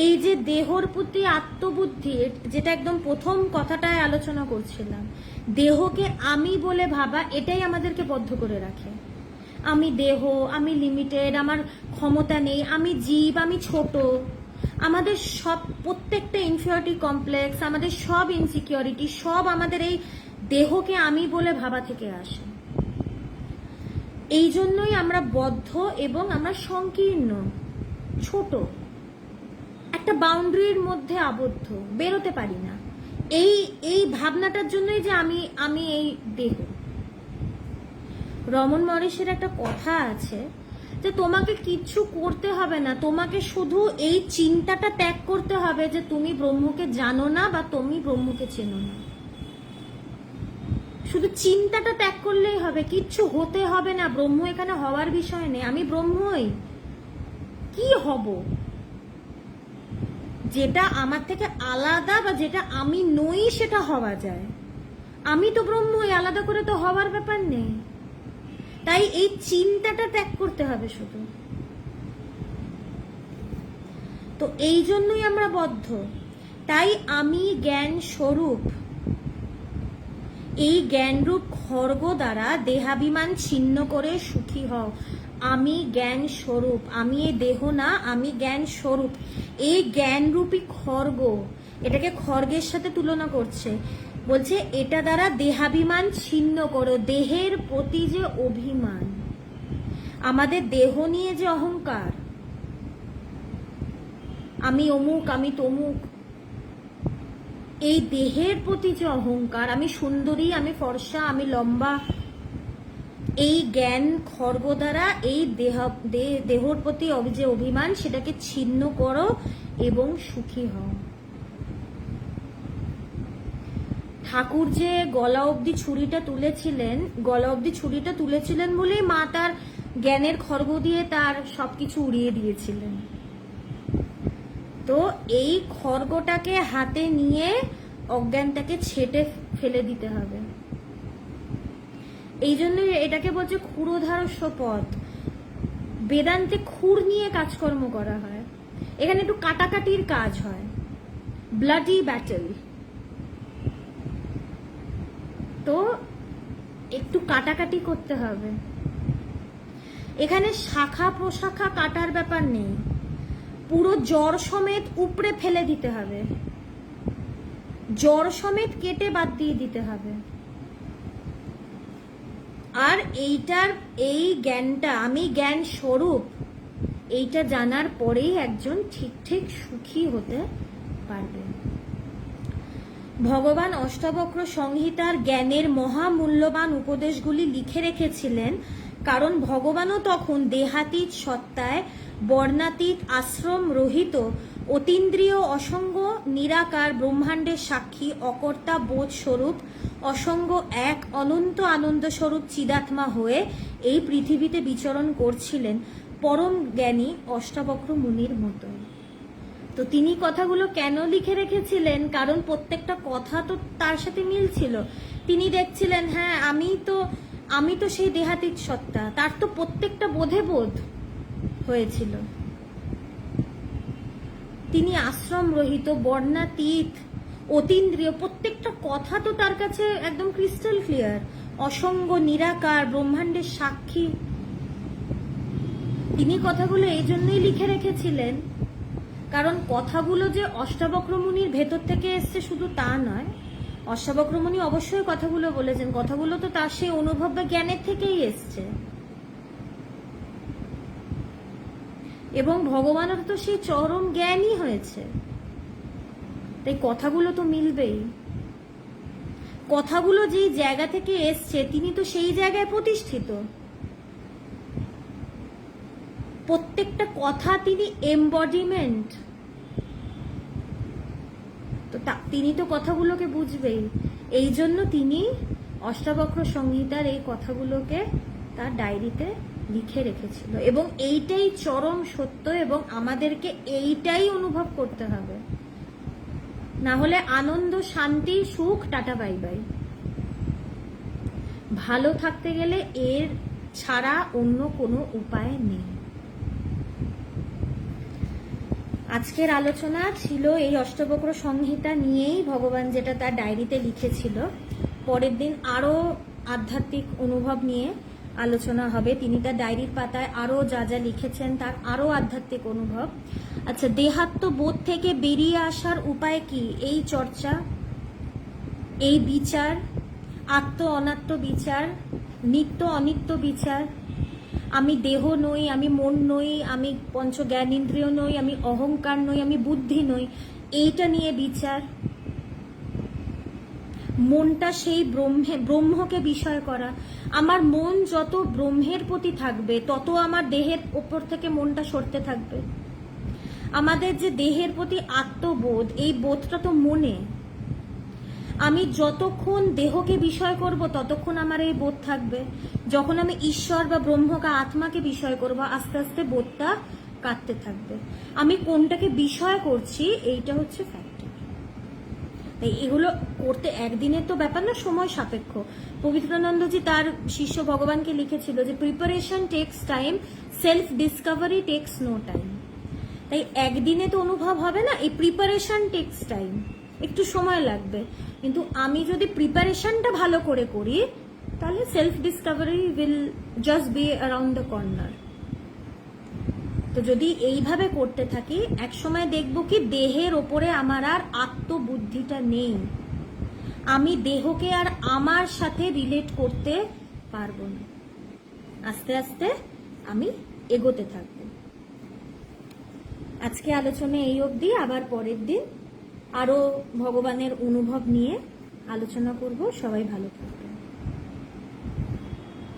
এই যে দেহর প্রতি আত্মবুদ্ধি, যেটা একদম প্রথম কথাটায় আলোচনা করছিলাম, দেহকে আমি বলে ভাবা, এটাই আমাদেরকে বদ্ধ করে রাখে। আমি দেহ, আমি লিমিটেড, আমার ক্ষমতা নেই, আমি জীব, আমি ছোট, আমাদের সব, প্রত্যেকটা ইনফিরিয়রিটি কমপ্লেক্স, আমাদের সব ইনসিকিউরিটি, সব আমাদের এই দেহকে আমি বলে ভাবা থেকে আসে। এই জন্যই আমরা বদ্ধ এবং আমরা সংকীর্ণ, ছোট, একটা বাউন্ডারির মধ্যে আবদ্ধ, বেরোতে পারি না। এই ভাবনাটার জন্যই যে আমি এই দেহ। রমন মহর্ষির একটা কথা আছে যে তোমাকে কিচ্ছু করতে হবে না, তোমাকে শুধু এই চিন্তাটা ত্যাগ করতে হবে যে তুমি ব্রহ্মকে জানো না বা তুমি ব্রহ্মকে চেনো না। শুধু চিন্তাটা ত্যাগ করলেই হবে, কিচ্ছু হতে হবে না, ব্রহ্ম এখানে হওয়ার বিষয় নেই। আমি ব্রহ্মই, কি হব? যেটা আমার থেকে আলাদা বা যেটা আমি নই সেটা হওয়া যায়, আমি তো ব্রহ্মই, আলাদা করে তো হওয়ার ব্যাপার নেই। তাই এই চিন্তাটা ত্যাগ করতে হবে শুধু। তো এই জন্যই আমরা বদ্ধ। তাই আমি জ্ঞান স্বরূপ এই জ্ঞানরূপ খর্গ দ্বারা দেহাভিমান ছিন্ন করে সুখী হও। আমি জ্ঞান স্বরূপ, আমি এই দেহ না, আমি জ্ঞান স্বরূপ। এই জ্ঞানরূপী খর্গ, এটাকে খর্গের সাথে তুলনা করছে, বলছে এটা দ্বারা দেহাভিমান ছিন্ন করো। দেহের প্রতি যে অভিমান, আমাদের দেহ নিয়ে যে অহংকার, আমি অমুক, আমি তমুক, এই দেহের প্রতি যে অহংকার, আমি সুন্দরী, আমি ফর্সা, আমি লম্বা, এই জ্ঞান খর্গ দ্বারা এই দেহর প্রতি যে অভিমান, সেটাকে ছিন্ন করো এবং সুখী হও। ঠাকুর যে গলা অবধি ছুরিটা তুলেছিলেন বলেই মা তার জ্ঞানের খর্গ দিয়ে তার সবকিছু উড়িয়ে দিয়েছিলেন। তো এই খর্গটাকে হাতে নিয়ে অজ্ঞানটাকে ছেটে ফেলে দিতে হবে। এই জন্য এটাকে বলছে ক্ষুরোধারস্য পথ। বেদান্তে ক্ষুর নিয়ে কাজকর্ম করা হয়, এখানে একটু কাটাকাটির কাজ হয়, ব্লাডি ব্যাটল। তো একটু কাটাকাটি করতে হবে। এখানে শাখা প্রশাখা কাটার ব্যাপার নেই, পুরো জড় সমেত উপড়ে ফেলে দিতে হবে, জড় সমেত কেটে বাদ দিয়ে দিতে হবে। আর এই জ্ঞানটা, আমি জ্ঞান স্বরূপ, এইটা জানার পরেই একজন ঠিক সুখী হতে পারবে। ভগবান অষ্টাবক্র সংহিতার জ্ঞানের মহামূল্যবান উপদেশগুলি লিখে রেখেছিলেন, কারণ ভগবানও তখন দেহাতীত সত্তায়, বর্ণাতীত আশ্রম রহিত, অতীন্দ্রিয় অসঙ্গ নিরাকার ব্রহ্মাণ্ডের সাক্ষী, অকর্তা বোধ স্বরূপ, অসঙ্গ এক অনন্ত আনন্দ স্বরূপ চিদাত্মা হয়ে এই পৃথিবীতে বিচরণ করছিলেন, পরম জ্ঞানী অষ্টাবক্র মুনির মতো। তো তিনি কথাগুলো কেন লিখে রেখেছিলেন? কারণ প্রত্যেকটা কথা তো তার সাথে মিল ছিল। তিনি দেখছিলেন হ্যাঁ আমি তো সেই দেহাতীত সত্তা, তার তো প্রত্যেকটা বোধে বোধ হয়েছিল। তিনি আশ্রম রহিত, বর্ণাতীত, অতীন্দ্রিয়, প্রত্যেকটা কথা তো তার কাছে একদম ক্রিস্টাল ক্লিয়ার। অসঙ্গ, নিরাকার, ব্রহ্মাণ্ডের সাক্ষী। তিনি কথাগুলো এই জন্যই লিখে রেখেছিলেন, কারণ কথাগুলো যে অষ্টাবক্র মুনির ভেতর থেকে এসছে শুধু তা নয়, অষ্টাবক্র মুনি অবশ্যই কথাগুলো বলেছেন, কথাগুলো তো তার সেই অনুভব বা জ্ঞানের থেকেই এসছে, এবং ভগবানের তো সেই চরম জ্ঞানই হয়েছে, তাই কথাগুলো তো মিলবেই। কথাগুলো যেই জায়গা থেকে এসছে তিনি তো সেই জায়গায় প্রতিষ্ঠিত। প্রত্যেকটা কথা তিনি এমবডিমেন্ট, তো তিনি তো কথাগুলোকে বুঝবেই। এই জন্য তিনি অষ্টাবক্র সংহিতার এই কথাগুলোকে তার ডায়েরিতে লিখে রেখেছিল, এবং এইটাই চরম সত্য, এবং আমাদেরকে এইটাই অনুভব করতে হবে, না হলে আনন্দ, শান্তি, সুখ, টাটা বাই বাই। ভালো থাকতে গেলে এর ছাড়া অন্য কোনো উপায় নেই। আজকের আলোচনা ছিল এই অষ্টবক্র সংহিতা নিয়েই, ভগবান যেটা তার ডায়েরিতে লিখেছিল। পরের দিন আরো আধ্যাত্মিক অনুভব নিয়ে আলোচনা হবে। তিনি তার ডায়েরির পাতায় আরো যা যা লিখেছেন তার আরো আধ্যাত্মিক অনুভব। আচ্ছা, দেহাত্মবোধ থেকে বেরিয়ে আসার উপায় কি? এই চর্চা, এই বিচার, আত্ম অনাত্ম বিচার, নিত্য অনিত্য বিচার, আমি দেহ নই, আমি মন নই, আমি পঞ্চ জ্ঞানেন্দ্রিয় নই, আমি অহংকার নই, আমি বুদ্ধি নই, এইটা নিয়ে বিচার। মনটা সেই ব্রহ্মকে বিষয় করা। আমার মন যত ব্রহ্মের প্রতি থাকবে তত আমার দেহের ওপর থেকে মনটা সরতে থাকবে। আমাদের যে দেহের প্রতি আত্মবোধ, এই বোধটা তো মনে। আমি যতক্ষণ দেহকে বিষয় করব ততক্ষণ আমার এই বোধ থাকবে। যখন আমি ঈশ্বর বা ব্রহ্মকে, আত্মাকে বিষয় করব, আস্তে আস্তে বোধটা কাটতে থাকবে। আমি কোনটাকে বিষয় করছি এইটা হচ্ছে ফ্যাক্টর। তাই এগুলো করতে একদিনের তো ব্যাপার না, সময় সাপেক্ষ। পবিত্রানন্দজি তার শিষ্য ভগবানকে লিখেছিল যে preparation takes time, self discovery takes no time. তাই একদিনে তো অনুভব হবে না, এই প্রিপারেশন টেক্স টাইম, একটু সময় লাগবে। কিন্তু আমি যদি প্রিপারেশনটা ভালো করে করি তাহলে self Discovery will just be around the corner. তো যদি এইভাবে করতে থাকি, এক সময় দেখব কি দেহের ওপরে আমার আর আত্মবুদ্ধিটা নেই, আমি দেহকে আর আমার সাথে রিলেট করতে পারবো না। আস্তে আস্তে আমি এগোতে থাকবো। আজকে আলোচনা এই অবধি। আবার পরের দিন আরো ভগবানের অনুভব নিয়ে আলোচনা করব। সবাই ভালো থাকবে।